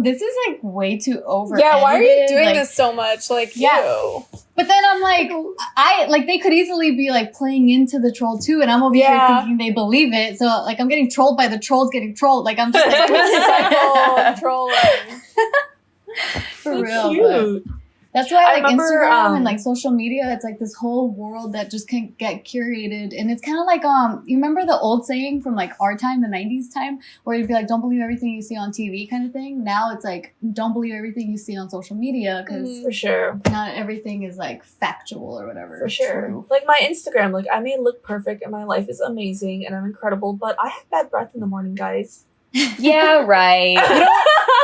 this is like way too over. Yeah, why are you doing like, this so much? Like, Yeah. you. But then I'm like, they could easily be like playing into the troll too, and I'm over here Yeah. thinking they believe it. So like, I'm getting trolled by the trolls getting trolled. Like I'm just like, Cycle of trolling. for so real. but- cute. That's why I like remember, Instagram and like social media, it's like this whole world that just can get curated, and it's kind of like you remember the old saying from like our time, the 90s time, where you'd be like, don't believe everything you see on TV kind of thing. Now it's like, don't believe everything you see on social media, because For sure. not everything is like factual or whatever. For sure. True. Like my Instagram, like I may look perfect and my life is amazing and I'm incredible, but I have bad breath in the morning, guys. Yeah, right.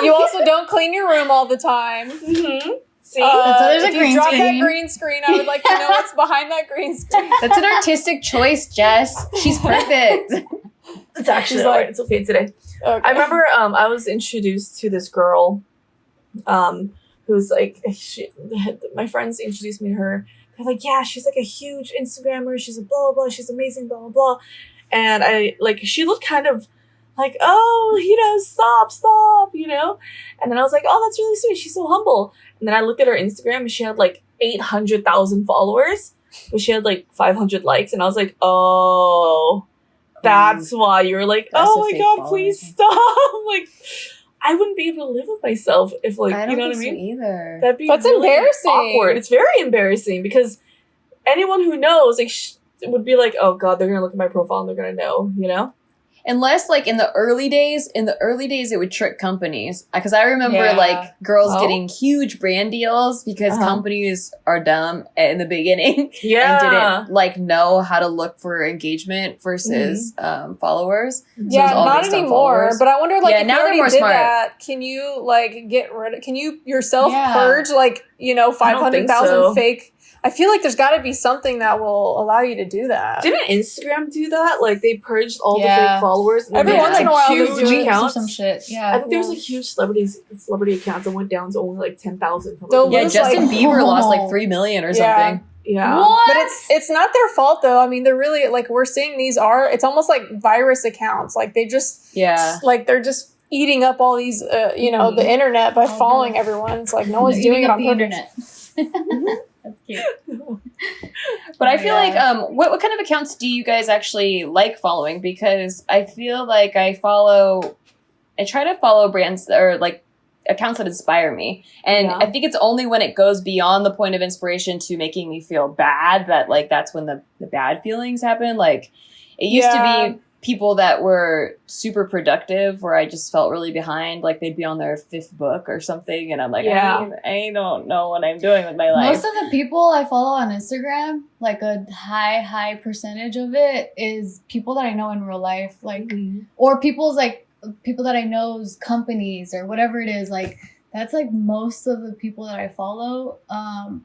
You also don't clean your room all the time. Mm-hmm. See? That's why there's a if you green drop screen. that green screen, I would like to know what's behind that green screen. That's an artistic choice, Jess. She's perfect. It's actually She's alright. like- It's okay today. Okay. I remember I was introduced to this girl who's like, my friends introduced me to her. They're like, yeah, she's like a huge Instagrammer. She's a blah, blah, blah. She's amazing, blah, blah, blah. And I, like, she looked kind of like, oh, stop, And then I was like, oh, that's really sweet. She's so humble. And then I looked at her Instagram and she had like 800,000 followers, but she had like 500 likes. And I was like, oh, that's why you're like, oh my God, please stop. Like, I wouldn't be able to live with myself if, like, I don't you know what I think mean? so either. That's really embarrassing. awkward. It's very embarrassing because anyone who knows, like, would be like, oh God, they're gonna look at my profile and they're gonna know, Unless, like, in the early days, it would trick companies. Because I remember, like, girls getting huge brand deals because companies are dumb in the beginning and didn't, like, know how to look for engagement versus followers. So Yeah, not anymore. But I wonder, like, if now you already they're more did smart. that, can you, like, can you yourself Yeah. purge, like, 500,000 so. fake? I feel like there's got to be something that will allow you to do that. Didn't Instagram do that? Like, they purged all the Yeah. fake followers. And Every they once had, in a while they huge do. Or accounts. some shit. I Yeah. think there's like huge celebrity accounts that went down to only like 10,000. They'll Yeah, lose, Justin like, Bieber lost like 3 million or Yeah. something. Yeah. What? But it's not their fault though. I mean, they're really, like, we're seeing it's almost like virus accounts. Like, they just like they're just eating up all these the internet by following everyone. It's like no one's doing it on the purpose. internet. That's cute. But I feel like what kind of accounts do you guys actually like following? Because I feel like I try to follow brands that are like accounts that inspire me. And I think it's only when it goes beyond the point of inspiration to making me feel bad that, like, that's when the bad feelings happen. Like, it used to be people that were super productive where I just felt really behind. Like, they'd be on their 5th book or something. And I'm like, I don't know what I'm doing with my life. Most of the people I follow on Instagram, like a high percentage of it is people that I know in real life. Like, or people that I know's companies or whatever it is. Like, that's like most of the people that I follow.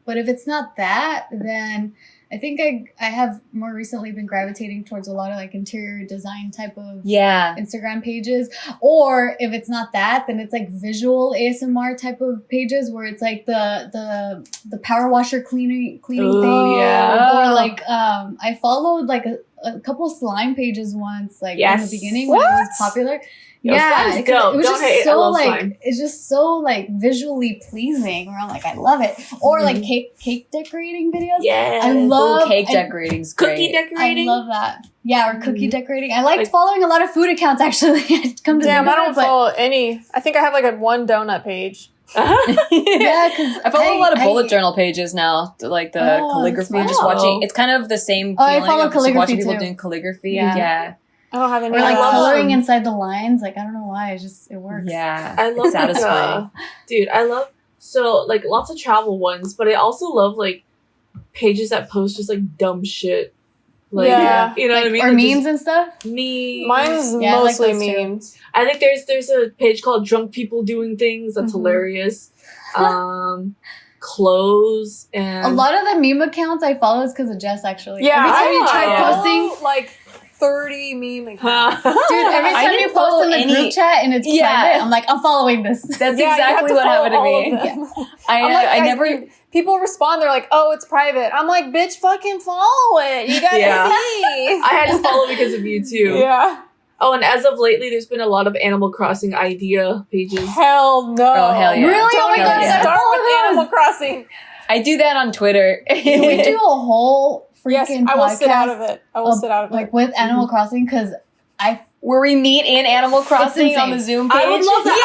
But if it's not that, then I think I have more recently been gravitating towards a lot of like interior design type of Instagram pages. Or if it's not that, then it's like visual ASMR type of pages where it's like the power washer cleaning thing. Or like I followed like a couple slime pages once, like in the beginning when it was popular. Yo, it was Don't hate. just so like slime. it's just so like visually pleasing. Where I'm like, I love it. Or like cake decorating videos. Yeah, I love cake decorating's great. Cookie decorating. I love that. Yeah, or cookie decorating. I liked following a lot of food accounts actually. Come to Damn, think I of don't it, but- follow any. I think I have like one donut page. Yeah, because I follow a lot of bullet journal pages now, like the calligraphy, that's just wow. watching. It's kind of the same Oh, I feeling follow of just watching calligraphy people too. doing calligraphy. Yeah. I don't have any. or like I love coloring them. inside the lines. Like I don't know why. It works. Yeah. I love satisfying. Dude, I love like lots of travel ones, but I also love like pages that post just like dumb shit. Like, Yeah. you know what I mean? Or Like, memes and stuff. just memes. Mine's Yeah, I like mostly those too. memes. I think there's a page called Drunk People Doing Things that's hilarious. Clothes and A lot of the meme accounts I follow is because of Jess. Actually, Yeah, every time you try I posting, follow, like 30 meme accounts. dude, every I time didn't you follow post in the any- group chat and it's private, I'm like, I'm following this. That's Yeah, you have exactly to what follow happened to all me. of them. I never. People respond, they're like, "Oh, it's private." I'm like, "Bitch, fucking follow it. You gotta Yeah. see." I had to follow because of you too. Yeah. Oh, and as of lately, there's been a lot of Animal Crossing idea pages. Hell no. Oh, hell yeah. Really? Don't Oh my even God, I start follow with those. Animal Crossing. I do that on Twitter. Can we do a whole freaking Yes, I will sit out of podcast it. I will sit out of like it. with Animal Crossing? Because Where we meet in Animal Crossing on the insane. Zoom page. I would love that.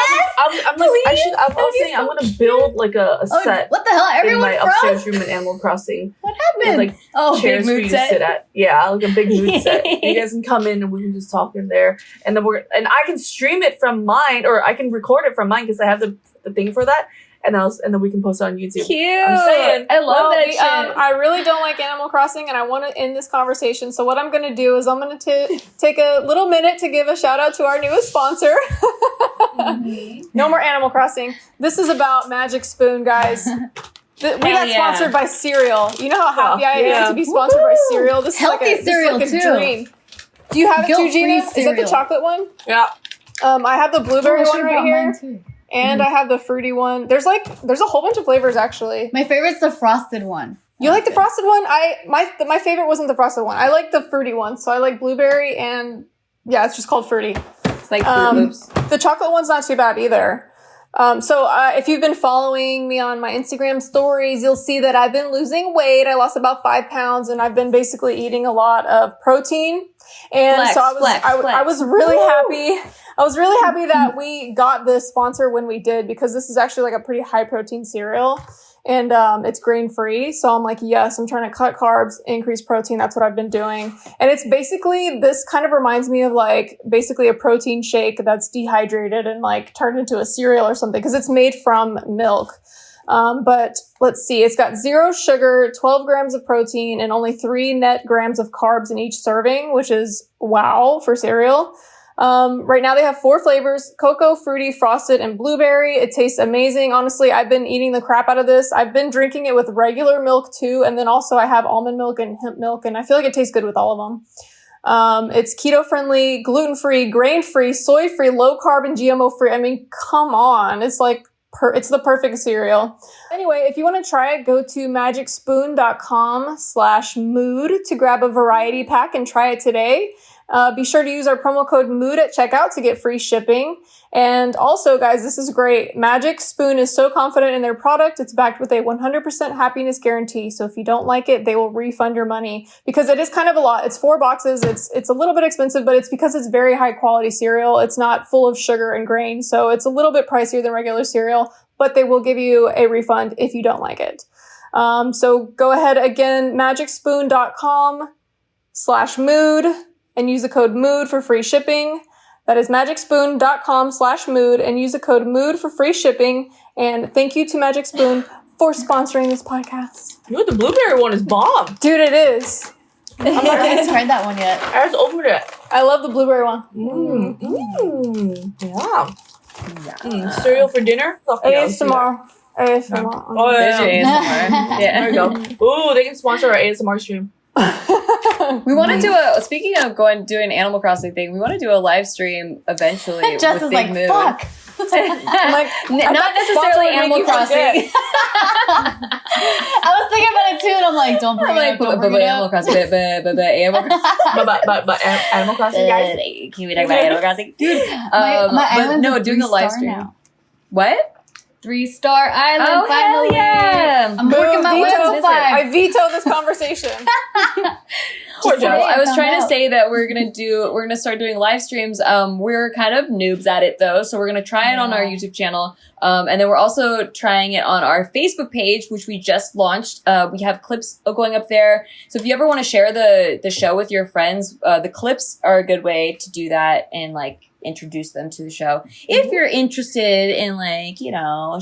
Yes, I'm like, I should. I'm That would be saying I'm so gonna build like a Oh, set what the hell? in Everyone my froze? upstairs room in Animal Crossing. What With, happened? like Oh, big chairs for mood you set? to sit at. Yeah, like a big mood set. You guys can come in and we can just talk in there, and then I can stream it from mine, or I can record it from mine because I have the thing for that, and then we can post it on YouTube. Cute. I'm saying. I love that shit. I really don't like Animal Crossing, and I want to end this conversation. So what I'm going to do is I'm going to take a little minute to give a shout out to our newest sponsor. No more Animal Crossing. This is about Magic Spoon, guys. We got yeah. sponsored by cereal. You know how happy I am yeah. to be sponsored by cereal. This Healthy is like cereal, this is like too. a dream. Do you have it too, Guilt-free Gina? Is that the cereal. chocolate one? Yeah. I have the blueberry Oh, I one should've right brought here, mine too. and I have the fruity one. There's a whole bunch of flavors actually. My favorite's the frosted one. You like the frosted one? My favorite wasn't the frosted one. I like the fruity one. So I like blueberry and yeah, it's just called fruity. It's like Fruit Loops. The chocolate one's not too bad either. So if you've been following me on my Instagram stories, you'll see that I've been losing weight. I lost about 5 pounds, and I've been basically eating a lot of protein. And Flex, so I was really happy. I was really happy that we got this sponsor when we did, because this is actually like a pretty high protein cereal. And it's grain free. So I'm like, yes, I'm trying to cut carbs, increase protein. That's what I've been doing. And it's basically, this kind of reminds me of like basically a protein shake that's dehydrated and like turned into a cereal or something, because it's made from milk. But let's see, it's got 0 sugar, 12 grams of protein, and only 3 net grams of carbs in each serving, which is wow for cereal. Right now they have 4 flavors: cocoa, fruity, frosted, and blueberry. It tastes amazing. Honestly, I've been eating the crap out of this. I've been drinking it with regular milk too. And then also I have almond milk and hemp milk, and I feel like it tastes good with all of them. It's keto friendly, gluten free, grain free, soy free, low carb, and GMO free. I mean, come on. It's like, it's the perfect cereal. Anyway, if you want to try it, go to magicspoon.com/mood to grab a variety pack and try it today. Be sure to use our promo code MOOD at checkout to get free shipping. And also, guys, this is great. Magic Spoon is so confident in their product. It's backed with a 100% happiness guarantee. So if you don't like it, they will refund your money, because it is kind of a lot. It's 4 boxes. It's a little bit expensive, but it's because it's very high quality cereal. It's not full of sugar and grain. So it's a little bit pricier than regular cereal, but they will give you a refund if you don't like it. So go ahead again, magicspoon.com/mood. and use the code MOOD for free shipping. That is magicspoon.com/mood and use the code MOOD for free shipping. And thank you to Magic Spoon for sponsoring this podcast. You know, the blueberry one is bomb. Dude, it is. I haven't tried that one yet. I just opened it. I love the blueberry one. Yeah. Cereal for dinner? Fuck yeah. ASMR. ASMR. Oh, yeah. There's your ASMR. There we go. Ooh, they can sponsor our ASMR stream. We want to do speaking of doing Animal Crossing thing, we want to do a live stream eventually. Jess with is Big like, Mood. fuck. I'm like, Not necessarily Animal Crossing. I was thinking about it too, and I'm like, don't bring it up. Don't bring it Animal up. Crossing, But Animal Crossing, guys. Can we talk about Animal Crossing? Dude, My island's a doing a live 3-star stream. now. What? 3-star island, Oh, finally. hell yeah. I'm working my way up to 5. I veto this conversation. Poor So Jess. I was found trying to out. say that we're gonna start doing live streams. We're kind of noobs at it though, so we're gonna try it on our YouTube channel. And then we're also trying it on our Facebook page, which we just launched. We have clips going up there. So if you ever want to share the show with your friends, the clips are a good way to do that and like introduce them to the show. If you're interested in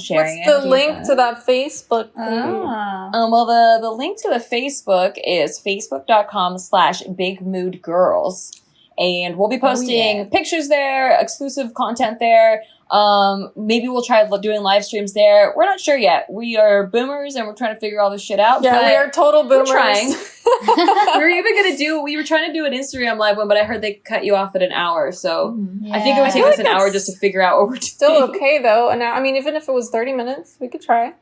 sharing What's the link to that Facebook page? well, the link to the Facebook is facebook.com/bigmoodgirls. And we'll be posting pictures there, exclusive content there. Maybe we'll try doing live streams there. We're not sure yet. We are boomers and we're trying to figure all this shit out. Yeah, but we are total boomers. We're trying. we were trying to do an Instagram live one, but I heard they cut you off at an hour. So I think it would take us an hour just to figure out what we're doing. Still okay though. And I mean, even if it was 30 minutes, we could try.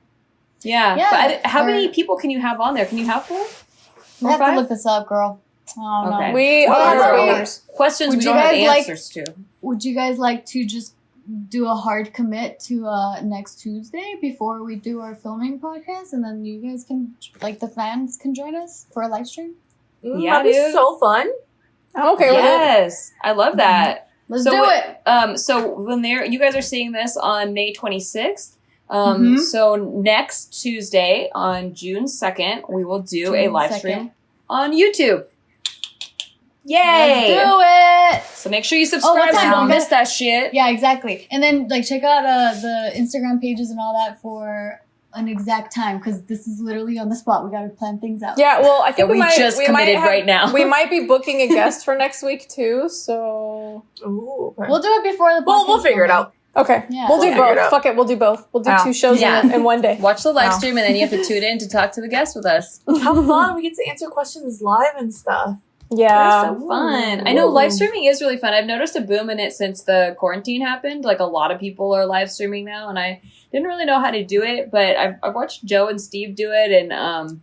Yeah. Yeah, But how many people can you have on there? Can you have 4? We have to look this up, girl. Oh, no. Okay. We Well, are that's boomers. Questions Would we you don't have guys like- answers to. Would you guys like to just do a hard commit to next Tuesday before we do our filming podcast, and then you guys can, like, the fans can join us for a live stream? Yeah, That'd be dude. so fun. I'm okay with it. Yes, I love that. Let's So do it. So when you guys are seeing this on May 26th. Mhm. So next Tuesday on June 2nd, we will do a June live 2nd. stream on YouTube. Yay! Let's do it. So make sure you subscribe what so you time? don't miss that shit. Yeah, exactly. And then like check out the Instagram pages and all that for an exact time, because this is literally on the spot. We got to plan things out. Yeah, well, I think we just committed have, right now. We might be booking a guest for next week too, so Ooh. Okay. We'll do it before the podcast. We'll figure it out. okay. Yeah. We'll do We'll figure it both. out. Fuck it, we'll do both. We'll do Yeah. 2 shows Yeah. in one day. Watch the live Wow. stream and then you have to tune in to talk to the guest with us. How fun. We get to answer questions live and stuff. Yeah. They're so fun. I know live streaming is really fun. I've noticed a boom in it since the quarantine happened. Like a lot of people are live streaming now, and I didn't really know how to do it, but I've watched Joe and Steve do it, and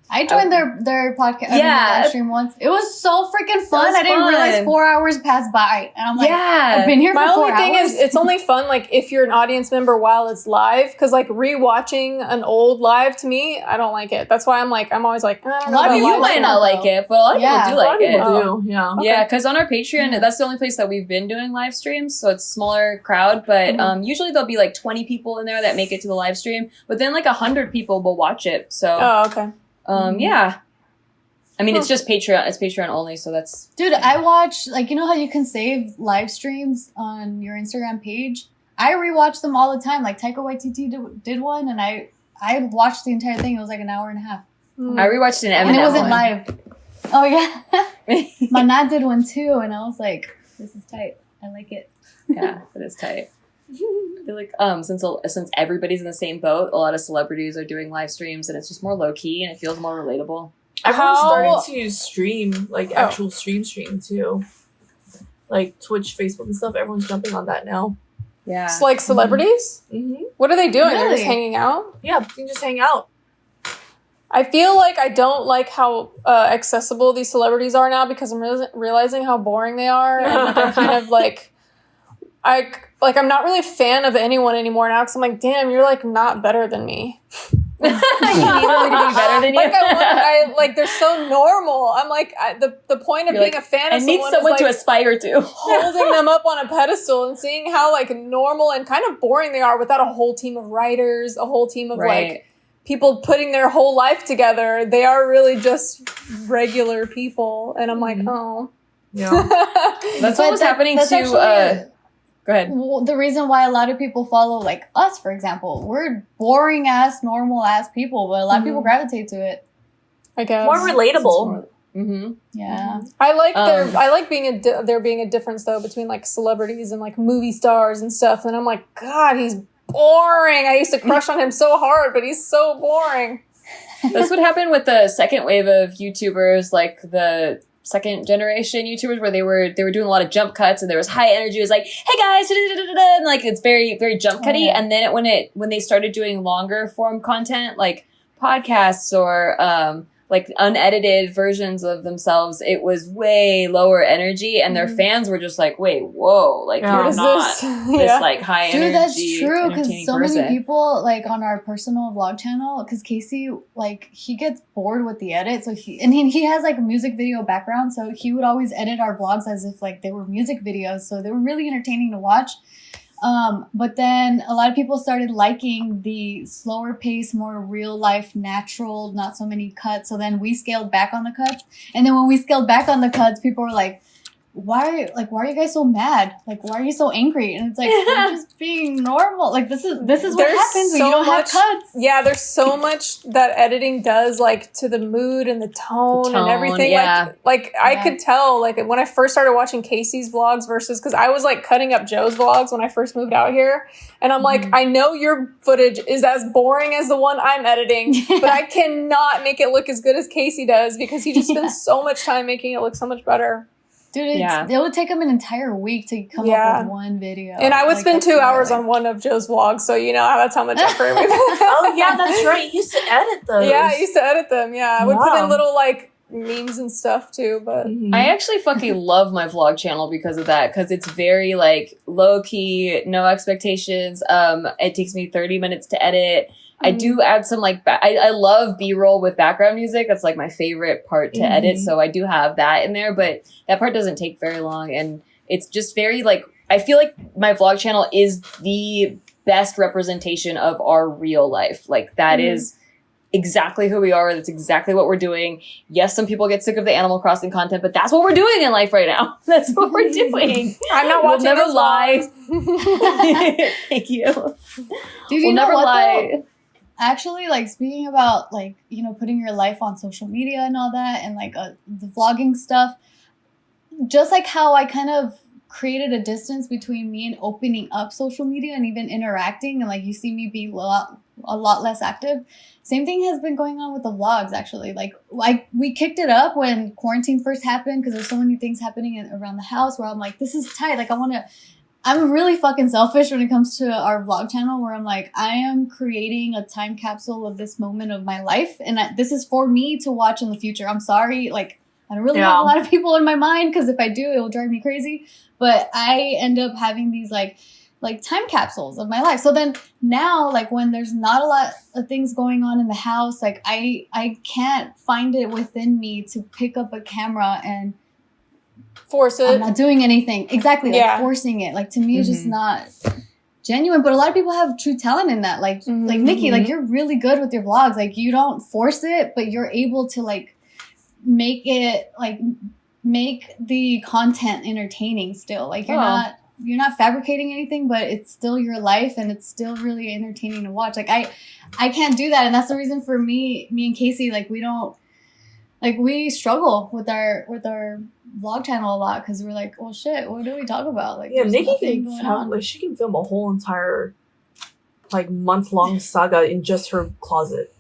I joined their podcast, live stream once. It was so freaking fun. I didn't realize 4 hours passed by, and I'm like, I've been here for 4 hours. My only thing is, it's only fun like if you're an audience member while it's live, because like rewatching an old live to me, I don't like it. That's why I'm always like, I don't know. A lot of you might not like it, but a lot of people do like it. Yeah. Yeah, because on our Patreon, that's the only place that we've been doing live streams, so it's a smaller crowd, but usually there'll be like 20 people in there that make it to the live stream, but then like 100 people will watch it. So yeah. I mean, it's just Patreon. It's Patreon only, so that's... Dude, I watch, like, you know how you can save live streams on your Instagram page? I rewatch them all the time. Like, Taika Waititi did one, and I watched the entire thing. It was like an hour and a half. I rewatched an Eminem and it wasn't one. live. Oh, yeah. My dad did one, too, and I was like, this is tight. I like it. Yeah, it is tight. I feel like since everybody's in the same boat, a lot of celebrities are doing live streams, and it's just more low-key, and it feels more relatable. Everyone's starting to stream, like, actual stream too. Like, Twitch, Facebook, and stuff. Everyone's jumping on that now. Yeah. It's like celebrities? Mm-hmm. What are they doing? Really? They're just hanging out? Yeah, you can just hang out. I feel like I don't like how accessible these celebrities are now, because I'm realizing how boring they are. And they're kind of like... I'm not really a fan of anyone anymore now, because I'm like, damn, you're, like, not better than me. You need really to be better than you. They're so normal. I'm like, the point of being a fan of someone is, like, to aspire to. Holding them up on a pedestal and seeing how, like, normal and kind of boring they are without a whole team of writers, a whole team of, like, people putting their whole life together. They are really just regular people. And I'm like, oh. Yeah. That's what was happening to... Go ahead. Well, the reason why a lot of people follow, like us, for example, we're boring ass, normal ass people, but a lot of people gravitate to it. I guess more relatable. Yeah, I like there being a difference though between like celebrities and like movie stars and stuff. And I'm like, God, he's boring. I used to crush on him so hard, but he's so boring. That's what happened with the second wave of YouTubers, like the second generation YouTubers, where they were doing a lot of jump cuts, and there was high energy. It was like, hey guys, and like it's very, very jump cutty. And then when they started doing longer form content, like podcasts or like unedited versions of themselves, it was way lower energy, and their fans were just like, wait, whoa, like you're not this like high energy. Dude, that's true, because so person. many people like on our personal vlog channel, because Casey, like, he gets bored with the edit, so he has like a music video background, so he would always edit our vlogs as if like they were music videos, so they were really entertaining to watch. But then a lot of people started liking the slower pace, more real life, natural, not so many cuts. So then we scaled back on the cuts. And then when we scaled back on the cuts, people were like, why are you guys so mad? Like, why are you so angry? And it's like, we're just being normal. Like, this is what happens when you don't have cuts. Yeah, there's so much that editing does, like, to the mood and the tone and everything. Yeah. I could tell, like, when I first started watching Casey's vlogs versus, because I was, like, cutting up Joe's vlogs when I first moved out here. And I'm like, I know your footage is as boring as the one I'm editing, but I cannot make it look as good as Casey does, because he just spends so much time making it look so much better. Dude, it would take him an entire week to come up with one video. And I would spend 2 hours on one of Joe's vlogs, so you know that's how much effort we put. Oh, yeah, that's right. You used to edit those. Yeah, I used to edit them, yeah. I would put in little, like, memes and stuff, too, but... I actually fucking love my vlog channel because of that, because it's very, like, low-key, no expectations. It takes me 30 minutes to edit. I do add some, like, I love B-roll with background music. That's, like, my favorite part to edit. So I do have that in there, but that part doesn't take very long. And it's just very, like, I feel like my vlog channel is the best representation of our real life. Like, that is exactly who we are. That's exactly what we're doing. Yes, some people get sick of the Animal Crossing content, but that's what we're doing in life right now. That's what we're doing. I'm not watching never lie. Thank you. Dude, we'll never lie. Though? Actually, like, speaking about, like, you know, putting your life on social media and all that, and, like, the vlogging stuff, just like how I kind of created a distance between me and opening up social media and even interacting, and, like, you see me be a lot a lot less active. Same thing has been going on with the vlogs, actually. Like, we kicked it up when quarantine first happened because there's so many things happening around the house where I'm like, this is tight. Like, I'm really fucking selfish when it comes to our vlog channel where I'm like, I am creating a time capsule of this moment of my life. And this is for me to watch in the future. I'm sorry. Like, I don't really have a lot of people in my mind because if I do, it will drive me crazy. But I end up having these like time capsules of my life. So then now, like when there's not a lot of things going on in the house, like I can't find it within me to pick up a camera and force it. I'm not doing anything. Exactly. Like forcing it. Like to me, it's just not genuine. But a lot of people have true talent in that. Like Nikki, like you're really good with your vlogs. Like you don't force it, but you're able to like make the content entertaining still. Like you're not fabricating anything, but it's still your life and it's still really entertaining to watch. Like I can't do that. And that's the reason for me and Casey, like we struggle with our vlog channel a lot because we're like, well shit, what do we talk about? Like Nikki she can film a whole entire like month-long saga in just her closet.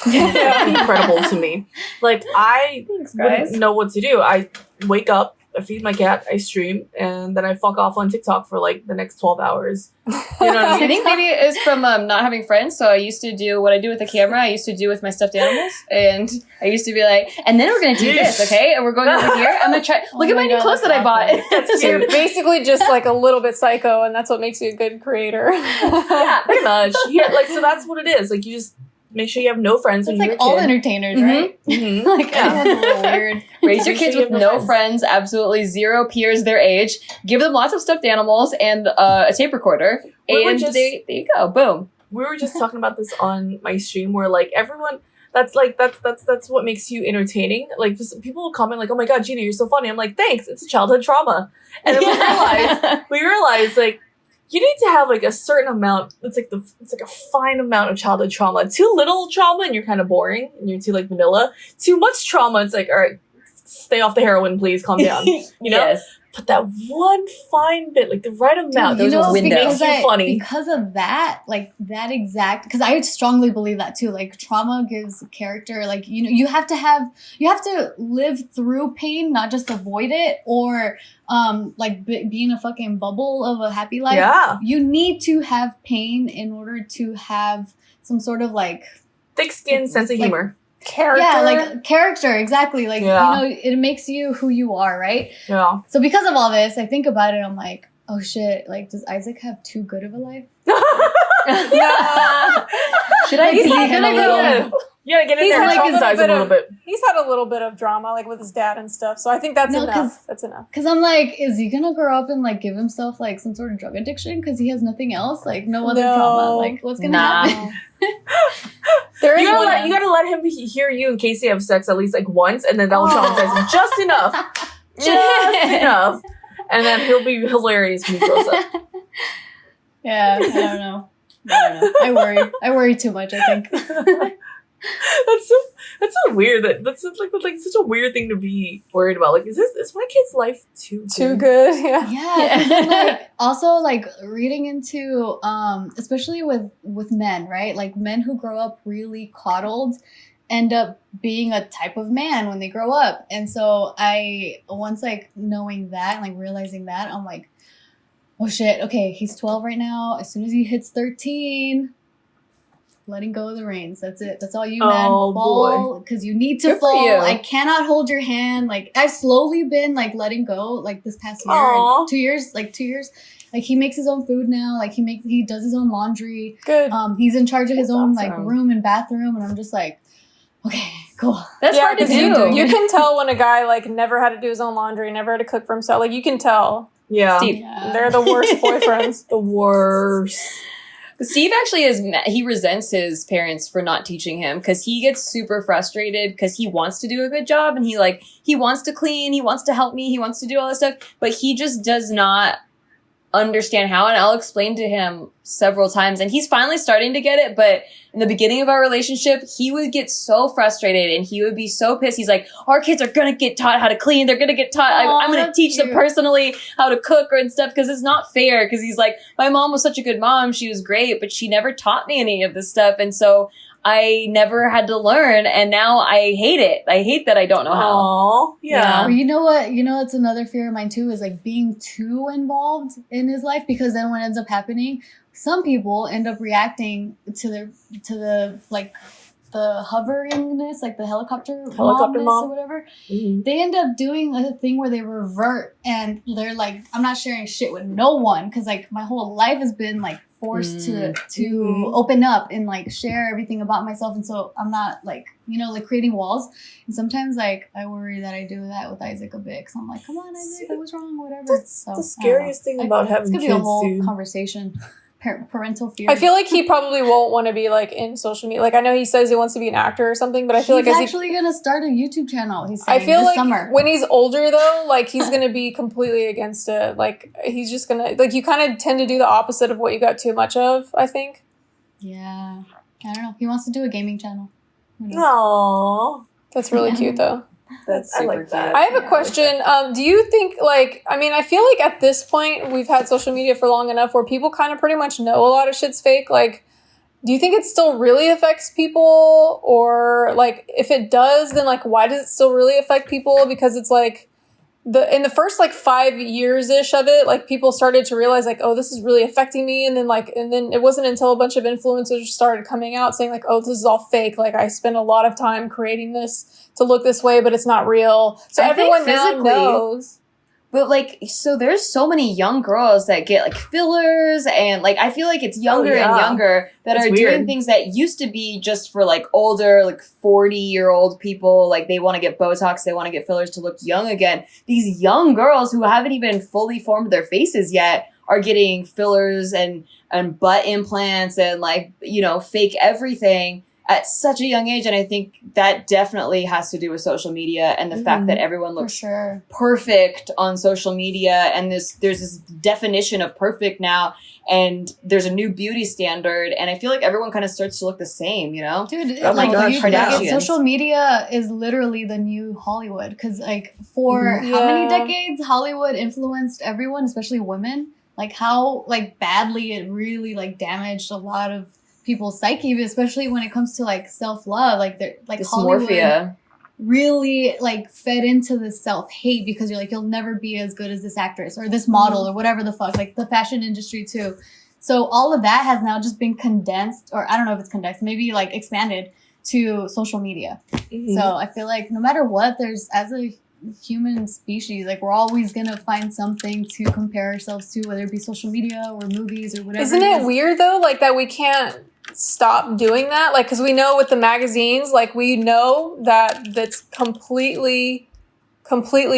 Incredible to me. Like I wouldn't know what to do. I wake up, I feed my cat, I stream, and then I fuck off on TikTok for like the next 12 hours. You know what I mean? I think maybe it is from not having friends. So I used to do what I do with the camera. I used to do with my stuffed animals, and I used to be like, and then we're gonna do this, okay? And we're going over here. I'm gonna try. Look at my new clothes that I bought. So you're basically just like a little bit psycho, and that's what makes you a good creator. Yeah, pretty much. Yeah, like so that's what it is. Like you just make sure you have no friends. It's like all entertainers, right? Like everyone's a little weird. Raise your kids with no friends, absolutely zero peers their age. Give them lots of stuffed animals and a tape recorder, and there you go, boom. We were just talking about this on my stream, where like everyone. That's what makes you entertaining. Like people will comment like, "Oh my god, Gina, you're so funny." I'm like, "Thanks, it's a childhood trauma." And then we realize like. You need to have like a certain amount. It's like a fine amount of childhood trauma. Too little trauma and you're kind of boring and you're too like vanilla. Too much trauma, it's like, all right, stay off the heroin, please, calm down. You know? Yes. But that one fine bit, like the right amount, there's a window. Makes you funny. Because of that, like that exact, because I strongly believe that too. Like trauma gives character. Like you have to live through pain, not just avoid it, or be in a fucking bubble of a happy life. Yeah, you need to have pain in order to have some sort of like thick skin, sense of humor. Character. Yeah, like character, exactly. Like, it makes you who you are, right? Yeah. So because of all this, I think about it, I'm like, oh shit, like, does Isaac have too good of a life? Should I be him a little? Yeah, get in there and traumatize him a little bit. He's had a little bit of drama, like with his dad and stuff. So I think that's enough. That's enough. Because I'm like, is he gonna grow up and like give himself like some sort of drug addiction because he has nothing else, like no other trauma? Like, what's gonna happen? You gotta let him hear you and Casey have sex at least like once, and then that will traumatize him just enough, and then he'll be hilarious when he grows up. Yeah, I don't know. I worry too much, I think. That's so weird. That's like such a weird thing to be worried about. Like, is my kid's life too good? Yeah. Yeah. Like, also, like reading into, especially with men, right? Like men who grow up really coddled end up being a type of man when they grow up. And so once like knowing that, like realizing that, I'm like, oh shit, okay, he's 12 right now. As soon as he hits 13, letting go of the reins. That's it. That's all you men. Fall because you need to fall. I cannot hold your hand. Like I've slowly been like letting go like this past year. And 2 years. Like he makes his own food now. Like he does his own laundry. Good. He's in charge of his own like room and bathroom, and I'm just like, okay, cool. That's hard to do. You can tell when a guy like never had to do his own laundry, never had to cook for himself. Like you can tell. Yeah. Steve. They're the worst boyfriends. The worst. Steve actually he resents his parents for not teaching him because he gets super frustrated because he wants to do a good job and he wants to clean, he wants to help me, he wants to do all this stuff, but he just does not understand how, and I'll explain to him several times, and he's finally starting to get it. But in the beginning of our relationship, he would get so frustrated and he would be so pissed. He's like, our kids are gonna get taught how to clean, they're gonna get taught, I'm gonna teach them personally how to cook and stuff, because it's not fair. Because he's like, my mom was such a good mom, she was great, but she never taught me any of this stuff, and so I never had to learn, and now I hate it. I hate that I don't know how. Aww, yeah. Or you know what? You know, it's another fear of mine too, is like being too involved in his life, because then what ends up happening, some people end up reacting to the like the hoveringness, like the helicopter momness or whatever. Mm-hmm. They end up doing a thing where they revert and they're like, I'm not sharing shit with no one, because like my whole life has been like forced to open up and like share everything about myself, and so I'm not like, you know, like creating walls. And sometimes like I worry that I do that with Isaac a bit, because I'm like, come on Isaac, I was wrong, whatever. That's the scariest thing about having kids. It's gonna be a whole conversation. Parental fear. I feel like he probably won't want to be like in social media. Like, I know he says he wants to be an actor or something, but I feel he's like actually gonna start a YouTube channel. He's saying I feel this like summer. when he's older though, like he's gonna be completely against it. Like he's just gonna, like, you kind of tend to do the opposite of what you got too much of, I think. Yeah, I don't know. He wants to do a gaming channel. Aww, that's really cute though. That's I super like that. cute. I have a question. Do you think, like, I mean, I feel like at this point we've had social media for long enough where people kind of pretty much know a lot of shit's fake. Like, do you think it still really affects people? Or, like, if it does, then, like, why does it still really affect people? Because it's, like, in the first, like, 5 years-ish of it, like, people started to realize, like, oh, this is really affecting me. And then it wasn't until a bunch of influencers started coming out saying, like, oh, this is all fake. Like, I spent a lot of time creating this to look this way, but it's not real. So I everyone think now knows. But, like, so there's so many young girls that get, like, fillers, and, like, I feel like it's younger and younger that are doing things that used to be just for, like, older, like, 40-year-old people. Like, they want to get Botox, they want to get fillers to look young again. These young girls who haven't even fully formed their faces yet are getting fillers and butt implants and, like, you know, fake everything at such a young age. And I think that definitely has to do with social media and the fact that everyone looks perfect on social media. And there's this definition of perfect now, and there's a new beauty standard. And I feel like everyone kind of starts to look the same, you know? Dude, oh my gosh, Kardashians. Social media is literally the new Hollywood. Because, like, for how many decades Hollywood influenced everyone, especially women? Like, how, like, badly it really, like, damaged a lot of people's psyche, especially when it comes to like self-love. Like, they're like Hollywood really like fed into the self-hate, because you're like, you'll never be as good as this actress or this model or whatever the fuck, like the fashion industry too. So all of that has now just been condensed, or I don't know if it's condensed, maybe like expanded to social media. So I feel like no matter what, there's, as a human species, like, we're always gonna find something to compare ourselves to, whether it be social media or movies or whatever. Isn't it weird though, like, that we can't stop doing that? Like, because we know with the magazines, like, we know that that's completely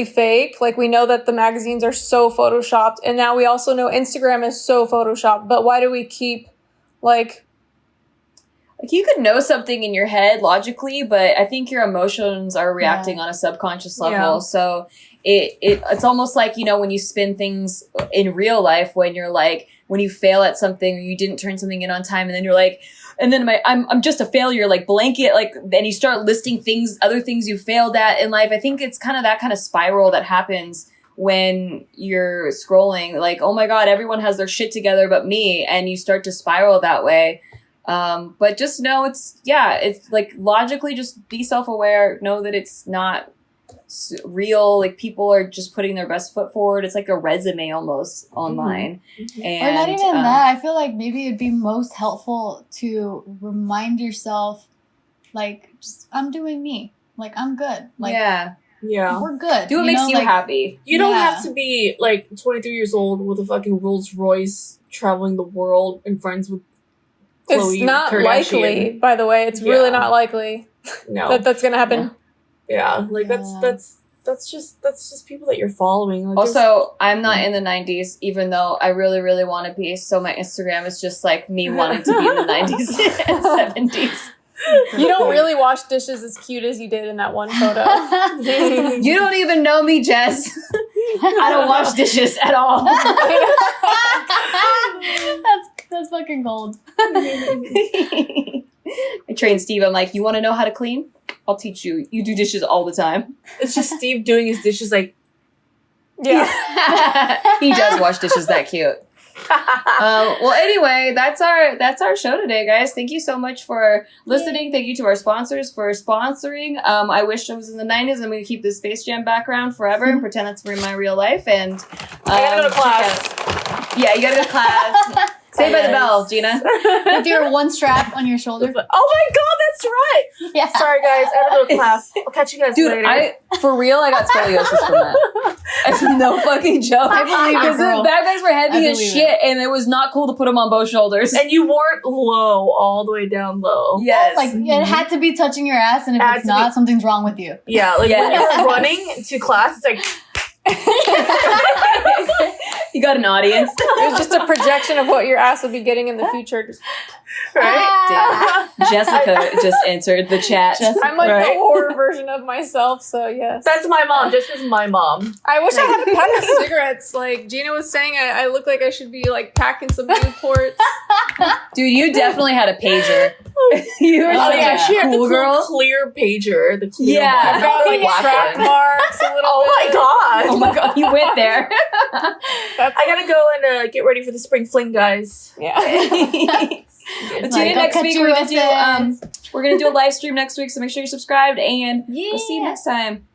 fake. Like, we know that the magazines are so photoshopped, and now we also know Instagram is so photoshopped. But why do we keep, like you could know something in your head logically, but I think your emotions are reacting on a subconscious level. Yeah. So it's almost like, you know, when you spin things in real life, when you're like, when you fail at something or you didn't turn something in on time, and then you're like, and then I'm just a failure, like blanket, like, then you start listing things, other things you failed at in life. I think it's kind of that kind of spiral that happens when you're scrolling, like, oh my God, everyone has their shit together but me. And you start to spiral that way. But just know it's like, logically just be self-aware, know that it's not real. Like, people are just putting their best foot forward. It's like a resume almost online. And, or not even that. I feel like maybe it'd be most helpful to remind yourself, like, just, I'm doing me. Like, I'm good. Like, yeah, we're good. Do what makes you happy. You don't have to be like 23 years old with a fucking Rolls Royce, traveling the world and friends with Khloe It's not Kardashian. Likely, by the way. It's really not likely that's gonna happen. Yeah, like that's just people that you're following. Like, also, I'm not in the 90s, even though I really, really want to be. So my Instagram is just like me wanting to be in the 90s and 70s. You don't really wash dishes as cute as you did in that one photo. You don't even know me, Jess. I don't wash dishes at all. That's fucking gold. I trained Steve. I'm like, you want to know how to clean? I'll teach you. You do dishes all the time. It's just Steve doing his dishes like, Yeah. He does wash dishes that cute. Well, anyway, that's our show today, guys. Thank you so much for listening. Thank you to our sponsors for sponsoring. I wish I was in the 90s. I'm going to keep this Space Jam background forever and pretend that's my real life. And I gotta go to class. Yeah, you gotta go to class. Saved by the Bell, Gina. With your one strap on your shoulder. Oh my god, that's right! Yeah. Sorry guys, I gotta go to class. I'll catch you guys Dude, later. for real, I got scoliosis from that. It's no fucking joke. I believe it, Because the girl. backpacks were heavy I as believe shit, and it was not cool to put them on both shoulders. And you weren't low, all the way down low. Yes. Like, it had to be touching your ass, and if Had it's to not, something's wrong with you. Yeah, like when Yeah. you're running to class, it's like, You got an audience. It was just a projection of what your ass would be getting in the future. Just, right? Jessica just entered the chat. I'm like Right. the horror version of myself, so yes. That's my mom, just as my mom. I wish I had a pack of cigarettes. Like Gina was saying, I look like I should be like packing some Newports. Dude, you definitely had a pager. You were Oh such yeah, a she had the cool girl. clear pager. The clear Yeah. one. I've got The like black track one. marks, a little Oh my bit. god! Oh my god, you went there. That's I gotta go and get ready for the spring fling, guys. yeah. But tune in I'll next catch week. you We're at gonna do a live stream next week, so make sure you're subscribed, and we'll see you next time.